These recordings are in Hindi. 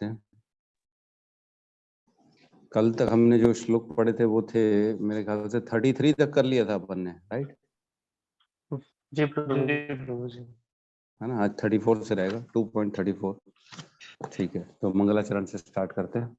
करते हैं। कल तक हमने जो श्लोक पढ़े थे वो थे मेरे ख्याल से 33 तक कर लिया था अपन ने, राइट? जी प्रभु जी। है ना, आज 34 से रहेगा, 2.34। ठीक है, तो मंगलाचरण से स्टार्ट करते हैं।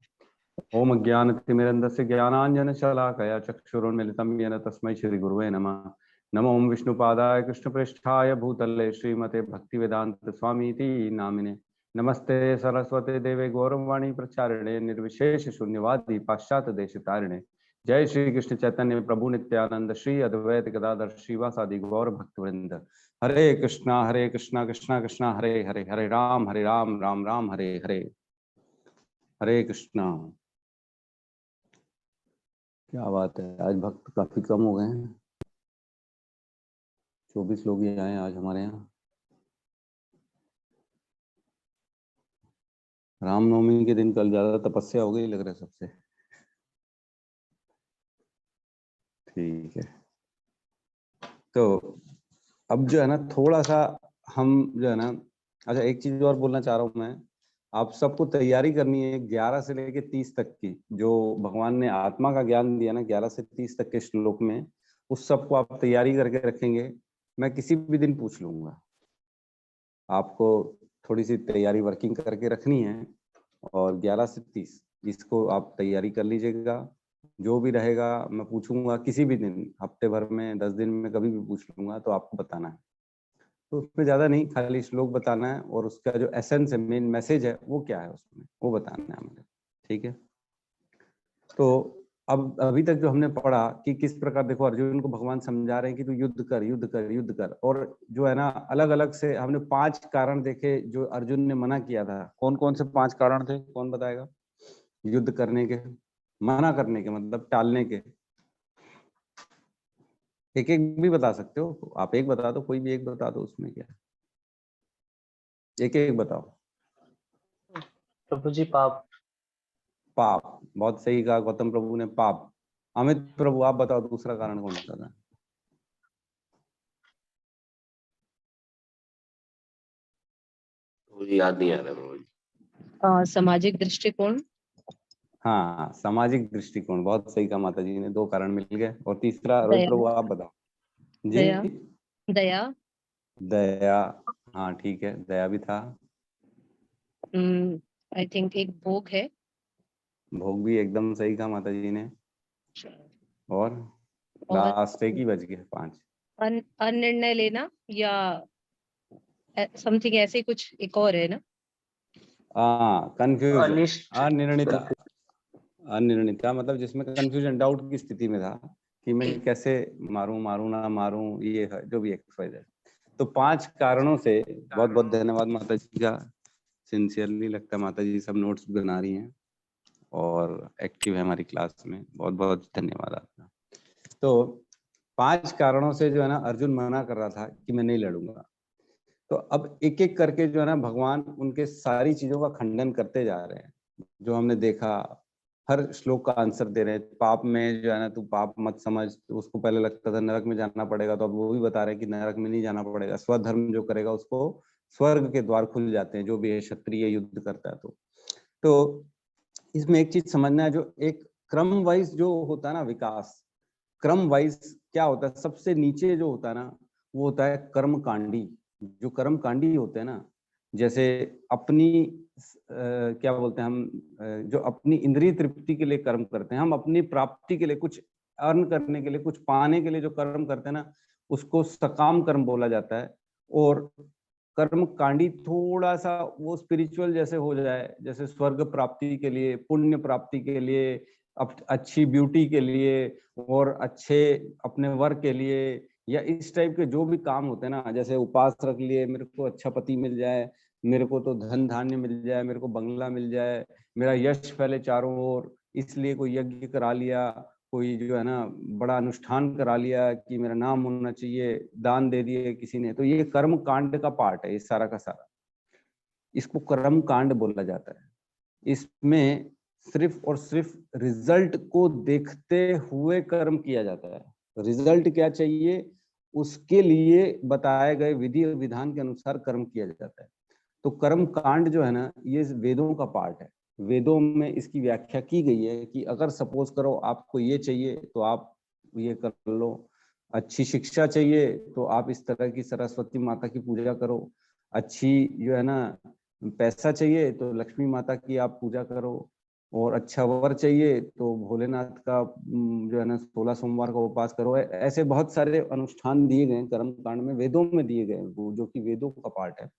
ओम अज्ञानतिमिरन्धस्य ज्ञानांजन शलाकया चक्षुरुन्मीलितं येन तस्मै श्री गुरुवे नमः। नमो ओम विष्णुपादाय कृष्णप्रेष्ठाय भूतले श्रीमते भक्तिवेदांत स्वामीति नामिने। नमस्ते सरस्वते देवे गौरवाणी प्रचारिणे निर्विशेष शून्यवादी पाश्चात्य देशतारिणे। जय श्री कृष्ण चैतन्य प्रभु नित्यानंद श्री अद्वैत गदाधर श्रीवासादि गौर भक्तवृंद। हरे कृष्णा कृष्णा कृष्णा हरे हरे, हरे राम राम राम हरे हरे। हरे कृष्णा। क्या बात है, आज भक्त काफी कम हो गए हैं। 24 लोग ही आए आज हमारे यहाँ। रामनवमी के दिन कल ज्यादा तपस्या हो गई लग रहा है सबसे। ठीक है, तो अब जो है ना थोड़ा सा हम जो है ना, अच्छा एक चीज और बोलना चाह रहा हूँ मैं। आप सबको तैयारी करनी है 11 से लेके 30 तक की, जो भगवान ने आत्मा का ज्ञान दिया ना 11 से 30 तक के श्लोक में, उस सबको आप तैयारी करके रखेंगे। मैं किसी भी दिन पूछ लूंगा, आपको थोड़ी सी तैयारी वर्किंग करके रखनी है। और 11 से 30 इसको आप तैयारी कर लीजिएगा। जो भी रहेगा मैं पूछूंगा किसी भी दिन, हफ्ते भर में, 10 दिन में, कभी भी पूछ लूंगा, तो आपको बताना है। तो उसमें ज्यादा नहीं, खाली श्लोक बताना है और उसका जो एसेंस है, मेन मैसेज है, वो क्या है उसमें, वो बताना है मुझे। ठीक है, तो अब अभी तक जो हमने पढ़ा कि किस प्रकार, देखो अर्जुन को भगवान समझा रहे हैं कि तू युद्ध कर युद्ध कर युद्ध कर। और जो है ना अलग अलग से हमने 5 कारण देखे जो अर्जुन ने मना किया था। कौन कौन से 5 कारण थे, कौन बताएगा? युद्ध करने के, मना करने के, मतलब टालने के। एक एक भी बता सकते हो आप, एक बता दो, कोई भी एक बता दो, उसमें क्या है, एक एक बताओ। प्रभु जी पाप। पाप, बहुत सही कहा गौतम प्रभु ने, पाप। अमित प्रभु आप बताओ दूसरा कारण कौन सा था? मुझे याद नहीं आ रहा प्रभु जी। सामाजिक दृष्टिकोण। हाँ, सामाजिक दृष्टिकोण, बहुत सही कहा माता जी ने, 2 कारण मिल गए। और तीसरा रोहित प्रभु आप बताओ जी। दया। दया। दया, हाँ ठीक है, दया भी था। आई थिंक एक भोग है। भोग भी एकदम सही कहा माता जी ने। और लास्ट एक ही बच गए, 5। अनिर्णय लेना या समथिंग ऐसे ही कुछ एक और है ना। कंफ्यूजन, अनिर्णिता। अनिर्णिता मतलब जिसमें कंफ्यूजन, डाउट की स्थिति में था कि मैं कैसे मारूं ना मारूं, ये है जो भी एक्सरसाइज है। तो 5 कारणों से बहुत बहुत धन्यवाद माता जी का। सिंसियरली लगता है माता जी सब नोट्स बना रही हैं और एक्टिव है हमारी क्लास में, बहुत बहुत धन्यवाद आपका। तो 5 कारणों से जो है ना अर्जुन मना कर रहा था कि मैं नहीं लड़ूंगा। तो अब एक एक करके जो है ना भगवान उनके सारी चीजों का खंडन करते जा रहे हैं। जो हमने देखा, हर श्लोक का आंसर दे रहे हैं। पाप में जो है ना, तू पाप मत समझ, तो उसको पहले लगता था नरक में जाना पड़ेगा, तो अब वो भी बता रहे हैं कि नरक में नहीं जाना पड़ेगा। स्वधर्म जो करेगा उसको स्वर्ग के द्वार खुल जाते हैं, जो भी है क्षत्रिय युद्ध करता है। तो इसमें एक चीज समझना है, जो एक क्रम वाइज जो होता है ना विकास, क्रम वाइज क्या होता है, सबसे नीचे जो होता है ना वो होता है कर्मकांडी। जो कर्मकांडी होते हैं ना, जैसे अपनी क्या बोलते हैं हम, जो अपनी इंद्रिय तृप्ति के लिए कर्म करते हैं, हम अपनी प्राप्ति के लिए, कुछ अर्न करने के लिए, कुछ पाने के लिए जो कर्म करते हैं ना, उसको सकाम कर्म बोला जाता है। और कर्म कांडी थोड़ा सा वो स्पिरिचुअल जैसे हो जाए, जैसे स्वर्ग प्राप्ति के लिए, पुण्य प्राप्ति के लिए, अच्छी ब्यूटी के लिए, और अच्छे अपने वर्क के लिए, या इस टाइप के जो भी काम होते हैं ना, जैसे उपास रख लिए, मेरे को अच्छा पति मिल जाए, मेरे को तो धन धान्य मिल जाए, मेरे को बंगला मिल जाए, मेरा यश फैले चारों ओर, इसलिए कोई यज्ञ करा लिया, कोई जो है ना बड़ा अनुष्ठान करा लिया कि मेरा नाम होना चाहिए, दान दे दिए किसी ने, तो ये कर्म कांड का पार्ट है, ये सारा का सारा। इसको कर्म कांड बोला जाता है। इसमें सिर्फ और सिर्फ रिजल्ट को देखते हुए कर्म किया जाता है। रिजल्ट क्या चाहिए उसके लिए बताए गए विधि और विधान के अनुसार कर्म किया जाता है। तो कर्म कांड जो है ना, ये वेदों का पार्ट है। वेदों में इसकी व्याख्या की गई है कि अगर सपोज करो आपको ये चाहिए तो आप ये कर लो, अच्छी शिक्षा चाहिए तो आप इस तरह की सरस्वती माता की पूजा करो, अच्छी जो है ना पैसा चाहिए तो लक्ष्मी माता की आप पूजा करो, और अच्छा वर चाहिए तो भोलेनाथ का जो है ना 16 सोमवार का उपवास करो। ऐसे बहुत सारे अनुष्ठान दिए गए कर्म कांड में, वेदों में दिए गए, वो जो कि वेदों का पार्ट है,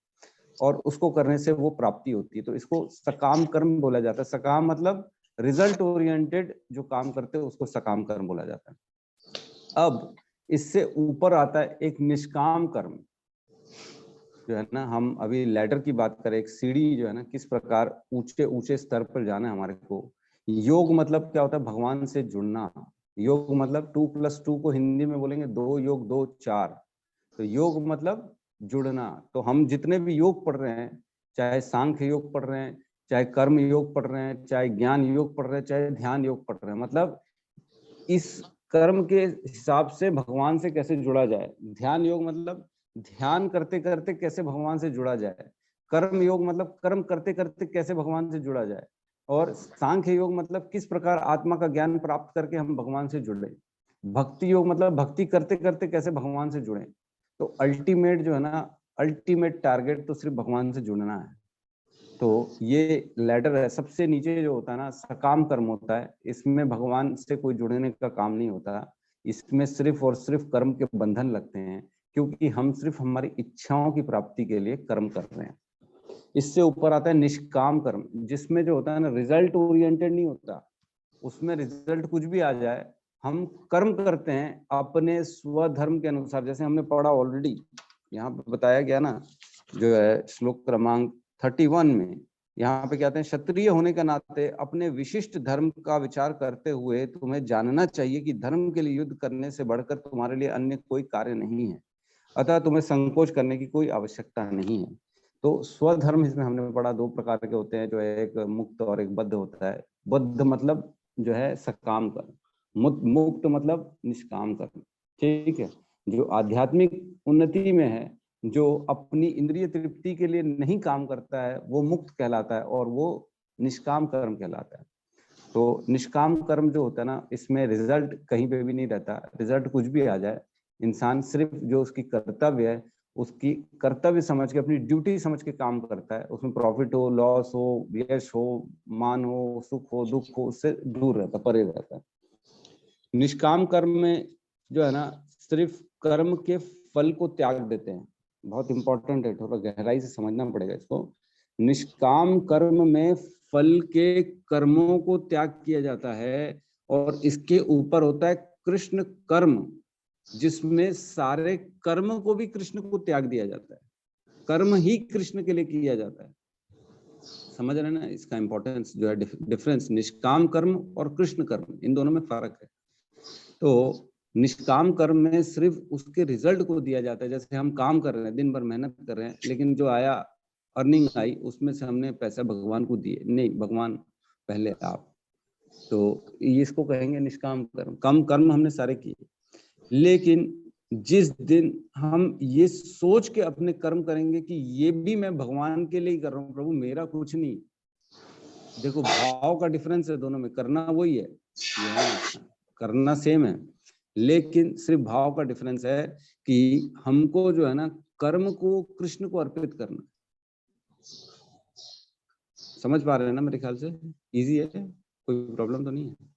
और उसको करने से वो प्राप्ति होती है। तो इसको सकाम कर्म बोला जाता है। सकाम मतलब रिजल्ट ओरिएंटेड जो काम करते हैं उसको सकाम कर्म बोला जाता है। अब इससे ऊपर आता है एक निष्काम कर्म, जो है ना, हम अभी लैडर की बात करें, एक सीढ़ी जो है ना, किस प्रकार ऊंचे ऊंचे स्तर पर जाना है हमारे को। योग मतलब क्या होता है? भगवान से जुड़ना। योग मतलब 2+2 को हिंदी में बोलेंगे 2 योग 2 4। तो योग मतलब जुड़ना। तो हम जितने भी योग पढ़ रहे हैं, चाहे सांख्य योग पढ़ रहे हैं, चाहे कर्म योग पढ़ रहे हैं, चाहे ज्ञान योग पढ़ रहे हैं, चाहे ध्यान योग पढ़ रहे हैं, मतलब इस कर्म के हिसाब से भगवान से कैसे जुड़ा जाए। ध्यान योग मतलब ध्यान करते करते कैसे भगवान से जुड़ा जाए। कर्म योग मतलब कर्म करते करते कैसे भगवान से जुड़ा जाए। और सांख्य योग मतलब किस प्रकार आत्मा का ज्ञान प्राप्त करके हम भगवान से जुड़े। भक्ति योग मतलब भक्ति करते करते कैसे भगवान से जुड़े। तो अल्टीमेट जो है ना, अल्टीमेट टारगेट तो सिर्फ भगवान से जुड़ना है। तो ये लैडर है। सबसे नीचे जो होता है ना, सकाम कर्म होता है। इसमें भगवान से कोई जुड़ने का काम नहीं होता। इसमें सिर्फ और सिर्फ कर्म के बंधन लगते हैं, क्योंकि हम सिर्फ हमारी इच्छाओं की प्राप्ति के लिए कर्म कर रहे हैं। इससे ऊपर आता है निष्काम कर्म, जिसमें जो होता है ना, रिजल्ट ओरिएंटेड नहीं होता। उसमें रिजल्ट कुछ भी आ जाए, हम कर्म करते हैं अपने स्वधर्म के अनुसार। जैसे हमने पढ़ा ऑलरेडी, यहाँ पे बताया गया ना, जो है श्लोक क्रमांक 31 में, यहाँ पे कहते हैं, क्षत्रिय होने के नाते अपने विशिष्ट धर्म का विचार करते हुए तुम्हें जानना चाहिए कि धर्म के लिए युद्ध करने से बढ़कर तुम्हारे लिए अन्य कोई कार्य नहीं है, अतः तुम्हें संकोच करने की कोई आवश्यकता नहीं है। तो स्वधर्म इसमें हमने पढ़ा 2 प्रकार के होते हैं, जो है एक मुक्त और एक बद्ध होता है। बद्ध मतलब जो है सकाम कर्म, मुक्त मतलब निष्काम कर्म। ठीक है। जो आध्यात्मिक उन्नति में है, जो अपनी इंद्रिय तृप्ति के लिए नहीं काम करता है, वो मुक्त कहलाता है, और वो निष्काम कर्म कहलाता है। तो निष्काम कर्म जो होता है ना, इसमें रिजल्ट कहीं पे भी नहीं रहता। रिजल्ट कुछ भी आ जाए, इंसान सिर्फ जो उसकी कर्तव्य है, उसकी कर्तव्य समझ के, अपनी ड्यूटी समझ के काम करता है। उसमें प्रॉफिट हो, लॉस हो, यश हो, मान हो, सुख हो, दुख हो, उससे दूर रहता, परे रहता है। निष्काम कर्म में जो है ना, सिर्फ कर्म के फल को त्याग देते हैं। बहुत इंपॉर्टेंट है, थोड़ा गहराई से समझना पड़ेगा इसको। निष्काम कर्म में फल के कर्मों को त्याग किया जाता है, और इसके ऊपर होता है कृष्ण कर्म, जिसमें सारे कर्म को भी कृष्ण को त्याग दिया जाता है। कर्म ही कृष्ण के लिए किया जाता है। समझ रहे हैं ना इसका इंपॉर्टेंस, जो है डिफरेंस निष्काम कर्म और कृष्ण कर्म, इन दोनों में फर्क है। तो निष्काम कर्म में सिर्फ उसके रिजल्ट को दिया जाता है। जैसे हम काम कर रहे हैं, दिन भर मेहनत कर रहे हैं, लेकिन जो आया, अर्निंग आई, उसमें से हमने पैसा भगवान को दिए नहीं, भगवान पहले आप। तो इसको कहेंगे निष्काम कर्म। कम कर्म हमने सारे किए, लेकिन जिस दिन हम ये सोच के अपने कर्म करेंगे कि ये भी मैं भगवान के लिए ही कर रहा हूँ, प्रभु मेरा कुछ नहीं। देखो भाव का डिफरेंस है दोनों में, करना वही है, करना सेम है, लेकिन सिर्फ भाव का डिफरेंस है कि हमको जो है ना, कर्म को कृष्ण को अर्पित करना। समझ पा रहे हैं ना मेरे ख्याल से? इजी है, कोई प्रॉब्लम तो नहीं है।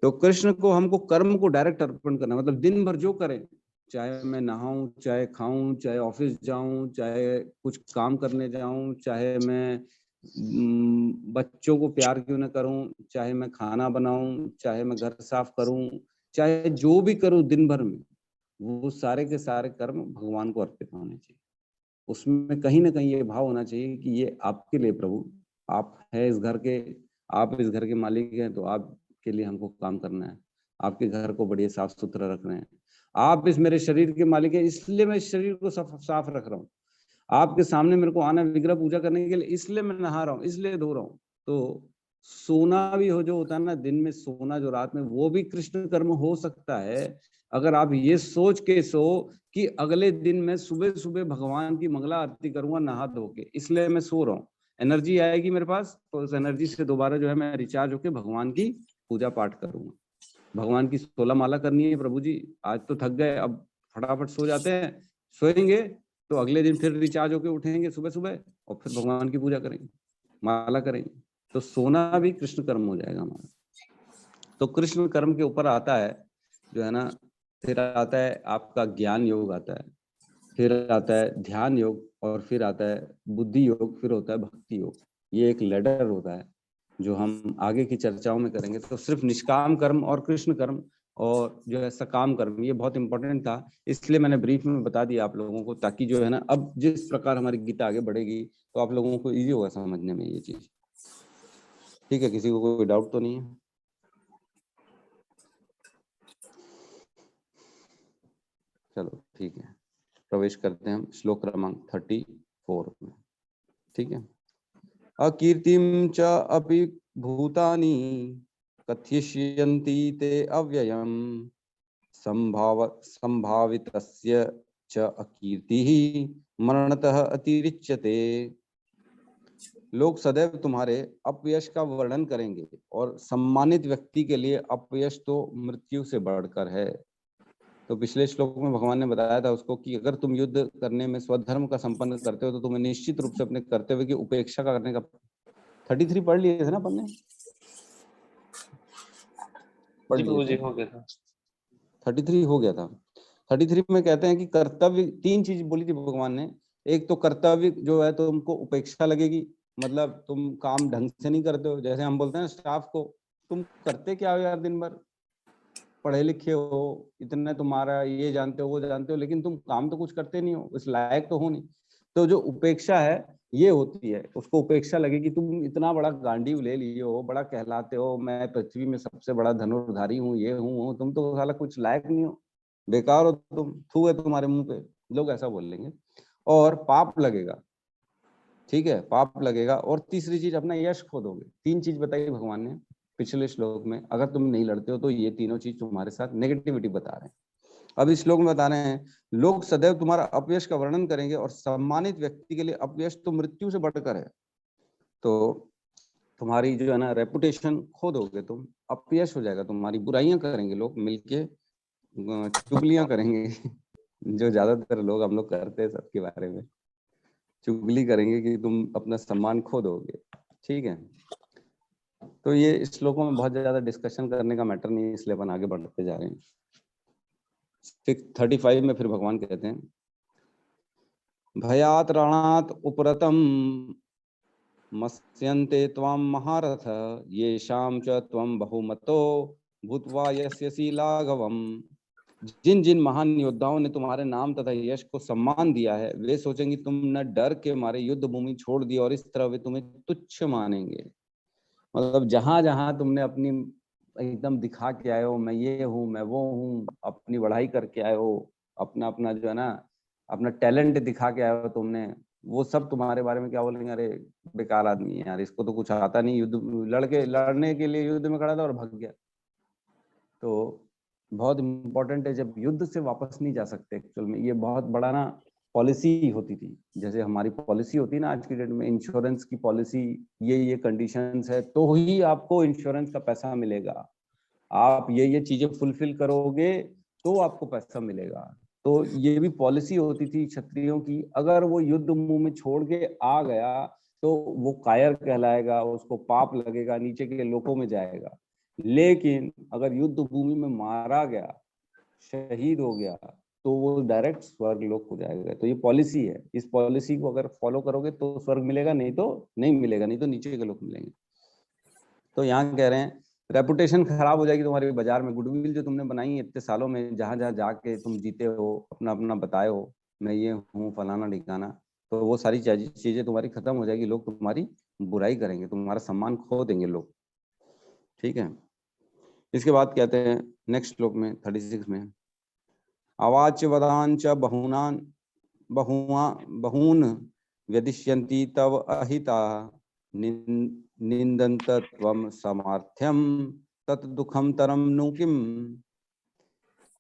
तो कृष्ण को हमको कर्म को डायरेक्ट अर्पण करना, मतलब दिन भर जो करें, चाहे मैं नहाऊं, चाहे खाऊं, चाहे ऑफिस जाऊं, चाहे कुछ काम करने जाऊं, चाहे मैं बच्चों को प्यार क्यों ना करूं, चाहे मैं खाना बनाऊं, चाहे मैं घर साफ करूं, चाहे जो भी करूं दिन भर में, वो सारे के सारे कर्म भगवान को अर्पित होने चाहिए। उसमें कहीं ना कहीं ये भाव होना चाहिए कि ये आपके लिए प्रभु, आप है इस घर के, आप इस घर के मालिक हैं, तो आप के लिए हमको काम करना है। आपके घर को बढ़िया साफ सुथरा रख रहे हैं, आप इस मेरे शरीर के मालिक हैं, इसलिए मैं इस शरीर को साफ रख रहा हूँ। आपके सामने मेरे को आना विग्रह पूजा करने के लिए, इसलिए मैं नहा रहा हूँ, इसलिए धो रहा हूँ। तो सोना भी हो जो होता है ना, दिन में सोना जो रात में, वो भी कृष्ण कर्म हो सकता है, अगर आप ये सोच के सो कि अगले दिन मैं सुबह सुबह भगवान की मंगला आरती करूंगा नहा धो के, इसलिए मैं सो रहा हूँ, एनर्जी आएगी मेरे पास, तो उस एनर्जी से दोबारा जो है मैं रिचार्ज होके भगवान की पूजा पाठ करूंगा। भगवान की 16 माला करनी है, प्रभु जी आज तो थक गए, अब फटाफट सो जाते हैं, सोएंगे तो अगले दिन फिर रिचार्ज होके उठेंगे सुबह सुबह और फिर भगवान की पूजा करेंगे, माला करेंगे, तो सोना भी कृष्ण कर्म हो जाएगा हमारा। तो कृष्ण कर्म के ऊपर आता है जो है ना, फिर आता है आपका ज्ञान योग आता है, फिर आता है ध्यान योग, और फिर आता है बुद्धि योग, फिर होता है भक्ति योग। ये एक लैडर होता है जो हम आगे की चर्चाओं में करेंगे। तो सिर्फ निष्काम कर्म और कृष्ण कर्म और जो है सकाम कर्म, ये बहुत इंपॉर्टेंट था, इसलिए मैंने ब्रीफ में बता दिया आप लोगों को, ताकि जो है ना अब जिस प्रकार हमारी गीता आगे बढ़ेगी तो आप लोगों को इजी होगा समझने में ये चीज। ठीक है, किसी को कोई डाउट तो नहीं है? चलो ठीक है, प्रवेश करते हैं हम श्लोक क्रमांक 34 में। ठीक है। अकीर्तिम च अपि भूतानि कथयिष्यन्ति ते अव्ययम् संभावितस्य च अकीर्तिः मरणतः अतिरिच्यते। लोग सदैव तुम्हारे अपयश का वर्णन करेंगे और सम्मानित व्यक्ति के लिए अपयश तो मृत्यु से बढ़कर है। तो पिछले श्लोक में भगवान ने बताया था उसको कि अगर तुम युद्ध करने में स्वधर्म का संपन्न करते हो तो तुम्हें निश्चित रूप से अपने कर्तव्य की उपेक्षा करने का। 33 पढ़ लिए थे ना अपन ने? पढ़ लिए थे, हो गया था। 33 हो गया था। 33 में कहते हैं कि कर्तव्य, 3 चीज बोली थी भगवान ने। एक तो कर्तव्य जो है तुमको उपेक्षा लगेगी, मतलब तुम काम ढंग से नहीं करते हो। जैसे हम बोलते हैं स्टाफ को, तुम करते क्या हो यार, दिन भर पढ़े लिखे हो, इतना तुम्हारा ये जानते हो वो जानते हो, लेकिन तुम काम तो कुछ करते नहीं हो, इस लायक तो हो नहीं। तो जो उपेक्षा है ये होती है, उसको उपेक्षा लगे कि तुम इतना बड़ा गांडीव ले लिए हो, बड़ा कहलाते हो, मैं पृथ्वी में सबसे बड़ा धनुर्धारी हूँ, ये हूँ, तुम तो साला कुछ लायक नहीं हो, बेकार हो तुम, थू है तुम्हारे मुंह पे, लोग ऐसा बोलेंगे। और पाप लगेगा, ठीक है, पाप लगेगा। और तीसरी चीज अपना यश खो दोगे। 3 चीज बताई भगवान ने पिछले श्लोक में, अगर तुम नहीं लड़ते हो तो ये तीनों चीज तुम्हारे साथ नेगेटिविटी बता रहे हैं। अब इस श्लोक में बता रहे हैं लोग सदैव तुम्हारा अपयश का वर्णन करेंगे और सम्मानित व्यक्ति के लिए अपयश तो मृत्यु से बढ़कर है। तो तुम्हारी जो है ना रेपुटेशन खो दोगे तुम, अपयश हो जाएगा, तुम्हारी बुराइयां करेंगे लोग मिलके, चुगलियां करेंगे जो ज्यादातर लोग हम लोग करते हैं सबके बारे में, चुगली करेंगे कि तुम अपना सम्मान खो दोगे। ठीक है, तो ये श्लोकों में बहुत ज्यादा डिस्कशन करने का मैटर नहीं है, इसलिए अपन आगे बढ़ते जा रहे हैं। 35 में फिर भगवान कहते हैं भयात रणात उपरतम मत्स्यन्ते त्वाम महारथ येषां च त्वं बहुमतो भूत्वा यस्यसि लाघवम। जिन जिन महान योद्धाओं ने तुम्हारे नाम तथा यश को सम्मान दिया है वे सोचेंगे तुम न डर के मारे युद्ध भूमि छोड़ दी, और इस तरह वे तुम्हें तुच्छ मानेंगे। मतलब जहां जहां तुमने अपनी एकदम दिखा के आए हो, मैं ये हूँ मैं वो हूँ, अपनी बढ़ाई करके आए हो, अपना अपना जो है ना अपना टैलेंट दिखा के आए हो तुमने, वो सब तुम्हारे बारे में क्या बोलेंगे, अरे बेकार आदमी है यार, इसको तो कुछ आता नहीं, युद्ध लड़ने के लिए युद्ध में खड़ा था और भाग गया। तो बहुत इंपॉर्टेंट है, जब युद्ध से वापस नहीं जा सकते एक्चुअल में, ये बहुत बड़ा ना पॉलिसी होती थी, जैसे हमारी पॉलिसी होती है ना आज की डेट में इंश्योरेंस की पॉलिसी, ये कंडीशंस है तो ही आपको इंश्योरेंस का पैसा मिलेगा, आप ये चीजें फुलफिल करोगे तो आपको पैसा मिलेगा। तो ये भी पॉलिसी होती थी क्षत्रियों की, अगर वो युद्ध मुंह में छोड़ के आ गया तो वो कायर कहलाएगा, उसको पाप लगेगा, नीचे के लोकों में जाएगा। लेकिन अगर युद्ध भूमि में मारा गया, शहीद हो गया, तो वो डायरेक्ट स्वर्ग लोक हो जाएगा। तो ये पॉलिसी है, इस पॉलिसी को अगर फॉलो करोगे तो स्वर्ग मिलेगा, नहीं तो नहीं मिलेगा, नहीं तो नीचे के लोग मिलेंगे। तो यहाँ कह रहे हैं रेपुटेशन खराब हो जाएगी तुम्हारे बाजार में, गुडविल जो तुमने बनाई है इतने सालों में, जहां जहां जाके तुम जीते हो, अपना अपना बताए हो मैं ये हूँ फलाना ठिकाना, तो वो सारी चीजें तुम्हारी खत्म हो जाएगी, लोग तुम्हारी बुराई करेंगे, तुम्हारा सम्मान खो देंगे लोग। ठीक है, इसके बाद कहते हैं नेक्स्ट श्लोक में 36 में अवाच्य वदांच बहुनान बहून व्यदिष्यन्ति तव अहिता निंदन्त त्वं सामर्थ्यम तत् दुखम तरम नु किम।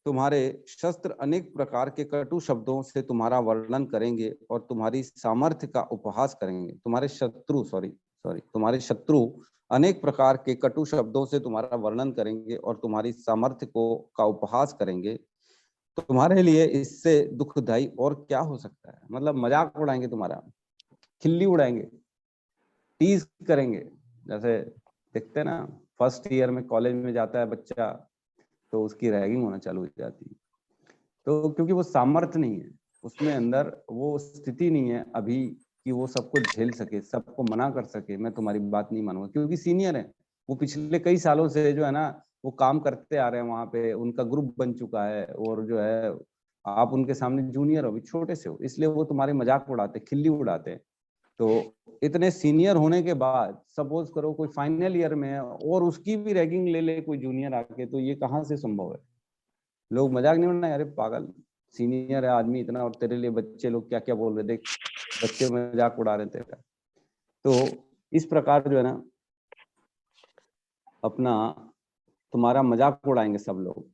तुम्हारे शस्त्र अनेक प्रकार के कटु शब्दों से तुम्हारा वर्णन करेंगे और तुम्हारी सामर्थ्य का उपहास करेंगे। तुम्हारे शत्रु अनेक प्रकार के कटु शब्दों से तुम्हारा वर्णन करेंगे और तुम्हारी सामर्थ्य का उपहास करेंगे। तो तुम्हारे लिए इससे दुखदाई और क्या हो सकता है? मतलब मजाक उड़ाएंगे, तुम्हारा खिल्ली उड़ाएंगे, टीज करेंगे। जैसे देखते हैं ना, फर्स्ट ईयर में कॉलेज में जाता है बच्चा तो उसकी रैगिंग होना चालू हो जाती है। तो क्योंकि वो सामर्थ्य नहीं है, उसमें अंदर वो स्थिति नहीं है अभी कि वो सबको झेल सके, सबको मना कर सके, मैं तुम्हारी बात नहीं मानूंगा। क्योंकि सीनियर है, वो पिछले कई सालों से जो है ना वो काम करते आ रहे हैं, वहां पे उनका ग्रुप बन चुका है, और जो है आप उनके सामने जूनियर हो, अभी छोटे से हो, इसलिए वो तुम्हारे मजाक उड़ाते, खिल्ली उड़ाते हैं। तो इतने सीनियर होने के बाद सपोज करो कोई फाइनल ईयर में है और उसकी भी रैगिंग ले ले कोई जूनियर आके, तो ये कहाँ से संभव है? लोग मजाक नहीं उड़ाना, अरे पागल सीनियर है आदमी इतना, और तेरे लिए बच्चे लोग क्या क्या बोल रहे, देख बच्चे मजाक उड़ा रहे थे। तो इस प्रकार जो है ना अपना तुम्हारा मजाक उड़ाएंगे सब लोग।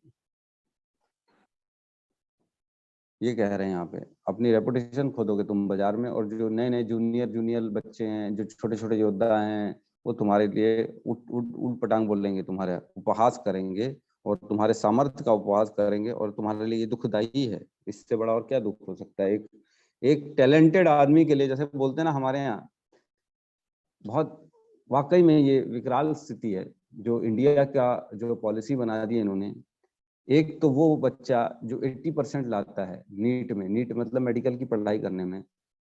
ये कह रहे हैं यहाँ पे, अपनी रेपुटेशन खोदोगे तुम बाजार में, और जो नए नए जूनियर बच्चे हैं, जो छोटे छोटे योद्धा हैं, वो तुम्हारे लिए उठ पटांग बोल लेंगे, तुम्हारे उपहास करेंगे और तुम्हारे सामर्थ्य का उपहास करेंगे, और तुम्हारे लिए ये दुखदाई है। इससे बड़ा और क्या दुख हो सकता है? एक टैलेंटेड आदमी के लिए, जैसे बोलते हैं ना हमारे यहाँ, बहुत वाकई में ये विकराल स्थिति है जो इंडिया का जो पॉलिसी बना दी है इन्होंने। एक तो वो बच्चा जो 80% लाता है नीट मतलब मेडिकल की पढ़ाई करने में,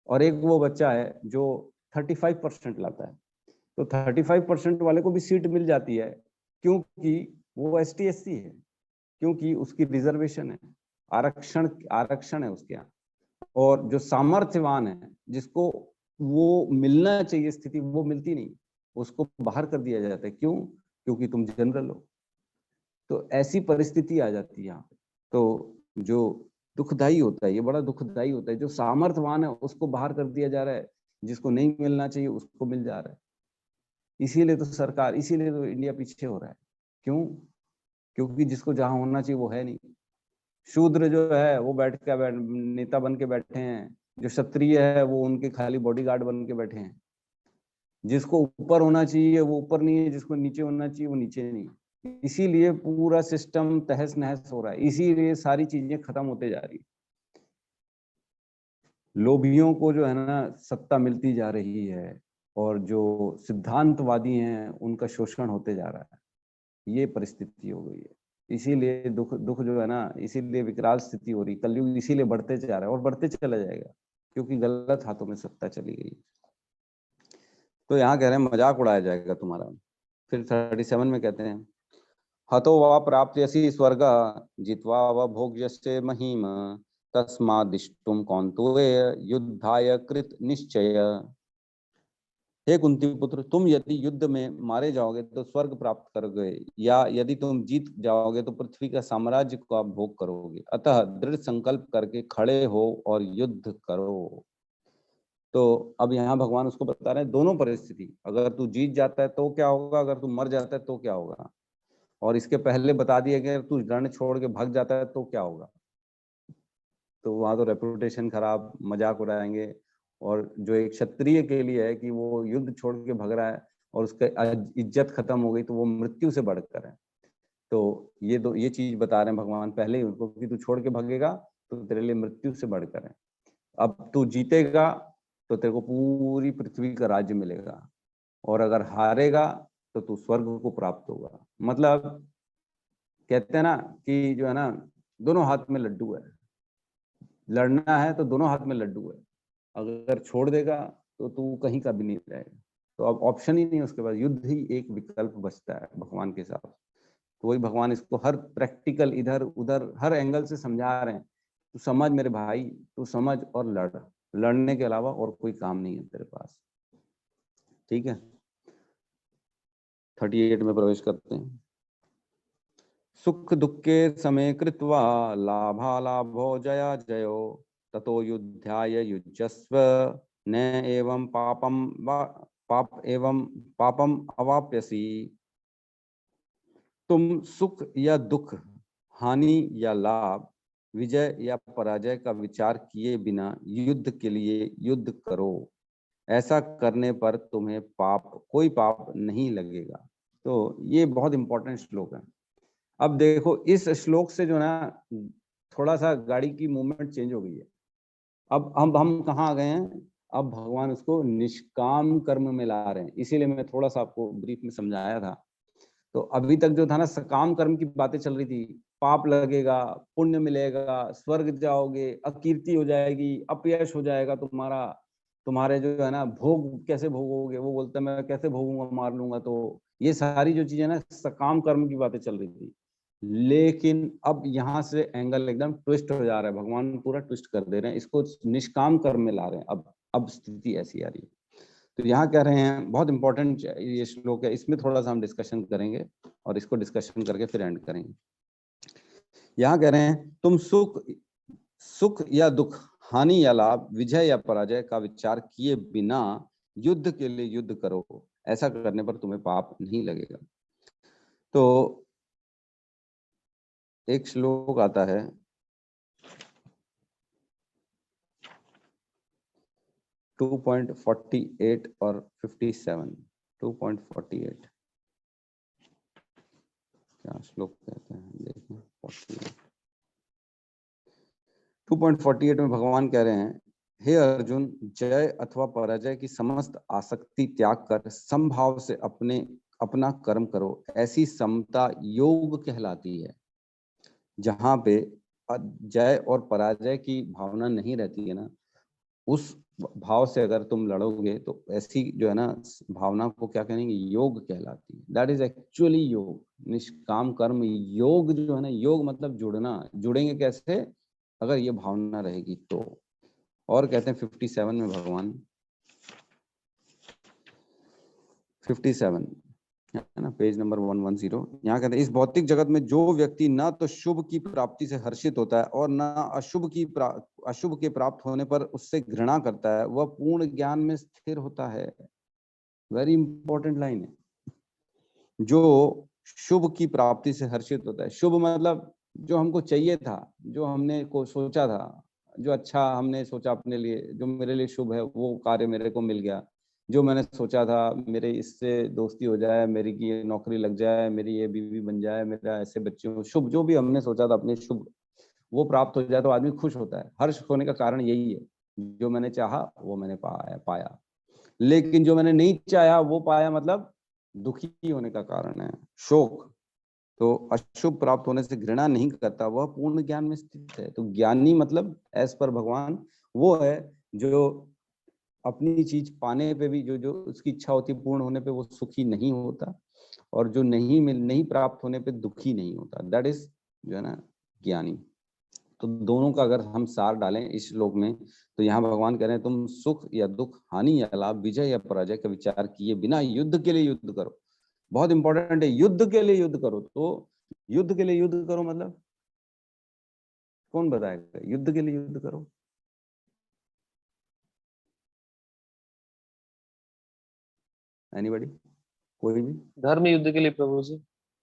और एक वो बच्चा है जो 35% लाता है। तो 35% वाले को भी सीट मिल जाती है, क्योंकि वो ST SC है, क्योंकि उसकी रिजर्वेशन है, आरक्षण है उसके यहाँ। और जो सामर्थ्यवान है, जिसको वो मिलना चाहिए स्थिति, वो मिलती नहीं, उसको बाहर कर दिया जाता है। क्यों? क्योंकि तुम जनरल हो। तो ऐसी परिस्थिति आ जाती है यहाँ पे। तो जो दुखदाई होता है, ये बड़ा दुखदाई होता है, जो सामर्थ्यवान है उसको बाहर कर दिया जा रहा है, जिसको नहीं मिलना चाहिए उसको मिल जा रहा है। इसीलिए तो इंडिया पीछे हो रहा है। क्यों? क्योंकि जिसको जहां होना चाहिए वो है नहीं। शूद्र जो है वो नेता बन के बैठे हैं, जो क्षत्रिय है वो उनके खाली बॉडीगार्ड बन के बैठे हैं। जिसको ऊपर होना चाहिए वो ऊपर नहीं है, जिसको नीचे होना चाहिए वो नीचे नहीं है। इसीलिए पूरा सिस्टम तहस नहस हो रहा है, इसीलिए सारी चीजें खत्म होते जा रही है। लोभियों को जो है ना सत्ता मिलती जा रही है, और जो सिद्धांतवादी हैं उनका शोषण होते जा रहा है। ये परिस्थिति हो गई है। इसीलिए दुख जो है ना, इसीलिए विकराल स्थिति हो रही, कलयुग इसीलिए बढ़ते जा रहा है और बढ़ते चला जाएगा, क्योंकि गलत हाथों में सत्ता चली गई। तो यहाँ कह रहे हैं मजाक उड़ाया जाएगा तुम्हारा। फिर 37 में कहते हैं, हतो वा प्राप्यसि स्वर्ग जित्वा व भोग्यस्य महीम तस्मादिष्टुम कौन्तेय युद्धाय कृत निश्चय। हे कुंती पुत्र, तुम यदि युद्ध में मारे जाओगे तो स्वर्ग प्राप्त करोगे, या यदि तुम जीत जाओगे तो पृथ्वी का साम्राज्य को आप भोग करोगे। अतः दृढ़ संकल्प करके खड़े हो और युद्ध करो। तो अब यहाँ भगवान उसको बता रहे हैं दोनों परिस्थिति, अगर तू जीत जाता है तो क्या होगा, अगर तू मर जाता है तो क्या होगा। और इसके पहले बता दिया कि अगर तू रण छोड़ के भाग जाता है तो क्या होगा। तो वहां तो रेपुटेशन खराब, मजाक उड़ाएंगे। और जो एक क्षत्रिय के लिए है कि वो युद्ध छोड़ के भाग रहा है और उसका इज्जत खत्म हो गई, तो वो मृत्यु से बढ़कर है। तो ये चीज बता रहे हैं भगवान पहले ही उनको, कि तू छोड़ के भागेगा तो तेरे लिए मृत्यु से बढ़कर है। अब तू जीतेगा तो तेरे को पूरी पृथ्वी का राज्य मिलेगा, और अगर हारेगा तो तू स्वर्ग को प्राप्त होगा। मतलब कहते हैं ना कि जो है ना दोनों हाथ में लड्डू है, लड़ना है तो दोनों हाथ में लड्डू है, अगर छोड़ देगा तो तू कहीं का भी नहीं रहेगा। तो अब ऑप्शन ही नहीं है उसके बाद, युद्ध ही एक विकल्प बचता है भगवान के साथ। तो वही भगवान इसको हर प्रैक्टिकल इधर उधर हर एंगल से समझा रहे हैं, तू समझ मेरे भाई, तू समझ और लड़ने के अलावा और कोई काम नहीं है तेरे पास। ठीक है, 38 में प्रवेश करते हैं। सुख दुखे समय कृत्वा लाभालाभो जया जयो ततो युद्धाय युज्यस्व न एवं पापम अवाप्यसी। तुम सुख या दुख हानि या लाभ, विजय या पराजय का विचार किए बिना युद्ध के लिए युद्ध करो। ऐसा करने पर तुम्हें कोई पाप नहीं लगेगा। तो ये बहुत इंपॉर्टेंट श्लोक है। अब देखो इस श्लोक से जो ना थोड़ा सा गाड़ी की मूवमेंट चेंज हो गई है। अब हम कहाँ आ गए हैं? अब भगवान उसको निष्काम कर्म में ला रहे हैं। इसीलिए मैं थोड़ा सा आपको ब्रीफ में समझाया था। तो अभी तक जो था ना सकाम कर्म की बातें चल रही थी, पाप लगेगा, पुण्य मिलेगा, स्वर्ग जाओगे, अकीर्ति हो जाएगी, अपयश हो जाएगा तुम्हारा, तुम्हारे जो है ना भोग कैसे भोगोगे, वो बोलता है मैं कैसे भोगूंगा, मार लूंगा। तो ये सारी जो चीजें ना सकाम कर्म की बातें चल रही थी। लेकिन अब यहाँ से एंगल एकदम ट्विस्ट हो जा रहा है, भगवान पूरा ट्विस्ट कर दे रहे हैं, इसको निष्काम कर्म में ला रहे हैं। अब स्थिति ऐसी आ रही है। तो यहाँ कह रहे हैं, बहुत इंपॉर्टेंट ये श्लोक है, इसमें थोड़ा सा हम डिस्कशन करेंगे और इसको डिस्कशन करके फिर एंड करेंगे। यहाँ कह रहे हैं तुम सुख या दुख, हानि या लाभ, विजय या पराजय का विचार किए बिना युद्ध के लिए युद्ध करो। ऐसा करने पर तुम्हें पाप नहीं लगेगा। तो एक श्लोक आता है, टू 2.48 और 57। 2.48 क्या श्लोक कहते हैं देखें। 2.48 में भगवान कह रहे हैं, हे अर्जुन, जय अथवा पराजय की समस्त आसक्ति त्याग कर समभाव से अपना कर्म करो। ऐसी समता योग कहलाती है। जहां पे जय और पराजय की भावना नहीं रहती है ना, उस भाव से अगर तुम लड़ोगे तो ऐसी जो है ना भावना को क्या कहेंगे, योग कहलाती है। दैट इज एक्चुअली योग, निष्काम कर्म योग जो है ना। योग मतलब जुड़ना, जुड़ेंगे कैसे? अगर ये भावना रहेगी तो। और कहते हैं 57 में भगवान, 57 है ना, पेज नंबर 110। यहाँ कहते हैं, इस भौतिक जगत में जो व्यक्ति ना तो शुभ की प्राप्ति से हर्षित होता है और ना अशुभ के प्राप्त होने पर उससे घृणा करता है, वह पूर्ण ज्ञान में स्थिर होता है। वेरी इंपॉर्टेंट लाइन है। जो शुभ की प्राप्ति से हर्षित होता है, शुभ मतलब जो हमको चाहिए था, जो हमने को सोचा था, जो अच्छा हमने सोचा अपने लिए, जो मेरे लिए शुभ है, वो कार्य मेरे को मिल गया। जो मैंने सोचा था मेरे इससे दोस्ती हो जाए, मेरी की ये नौकरी लग जाए, मेरी ये बीवी बन जाए, मेरा ऐसे बच्चे हो, शुभ जो भी हमने सोचा था अपने शुभ, वो प्राप्त हो जाए तो आदमी खुश होता है। हर्ष होने का कारण यही है, जो मैंने चाहा वो मैंने पाया। लेकिन जो मैंने नहीं चाहा वो पाया, मतलब दुखी होने का कारण है शोक। तो अशुभ प्राप्त होने से घृणा नहीं करता, वह पूर्ण ज्ञान में स्थित है। तो ज्ञानी मतलब एज पर भगवान वो है जो अपनी चीज पाने पे भी जो जो उसकी इच्छा होती है पूर्ण होने पे वो सुखी नहीं होता, और जो नहीं प्राप्त होने पे दुखी नहीं होता। दैट इज जो है ना ज्ञानी। तो दोनों का अगर हम सार डालें इस श्लोक में, तो यहाँ भगवान कह रहे हैं तुम सुख या दुख, हानि या लाभ, विजय या पराजय का विचार किए बिना युद्ध के लिए युद्ध करो। बहुत इंपॉर्टेंट है, युद्ध के लिए युद्ध करो। तो युद्ध के लिए युद्ध करो मतलब कौन बताएगा? युद्ध के लिए युद्ध करो, एनीबॉडी? कोई भी? धर्म युद्ध के लिए प्रभु जी,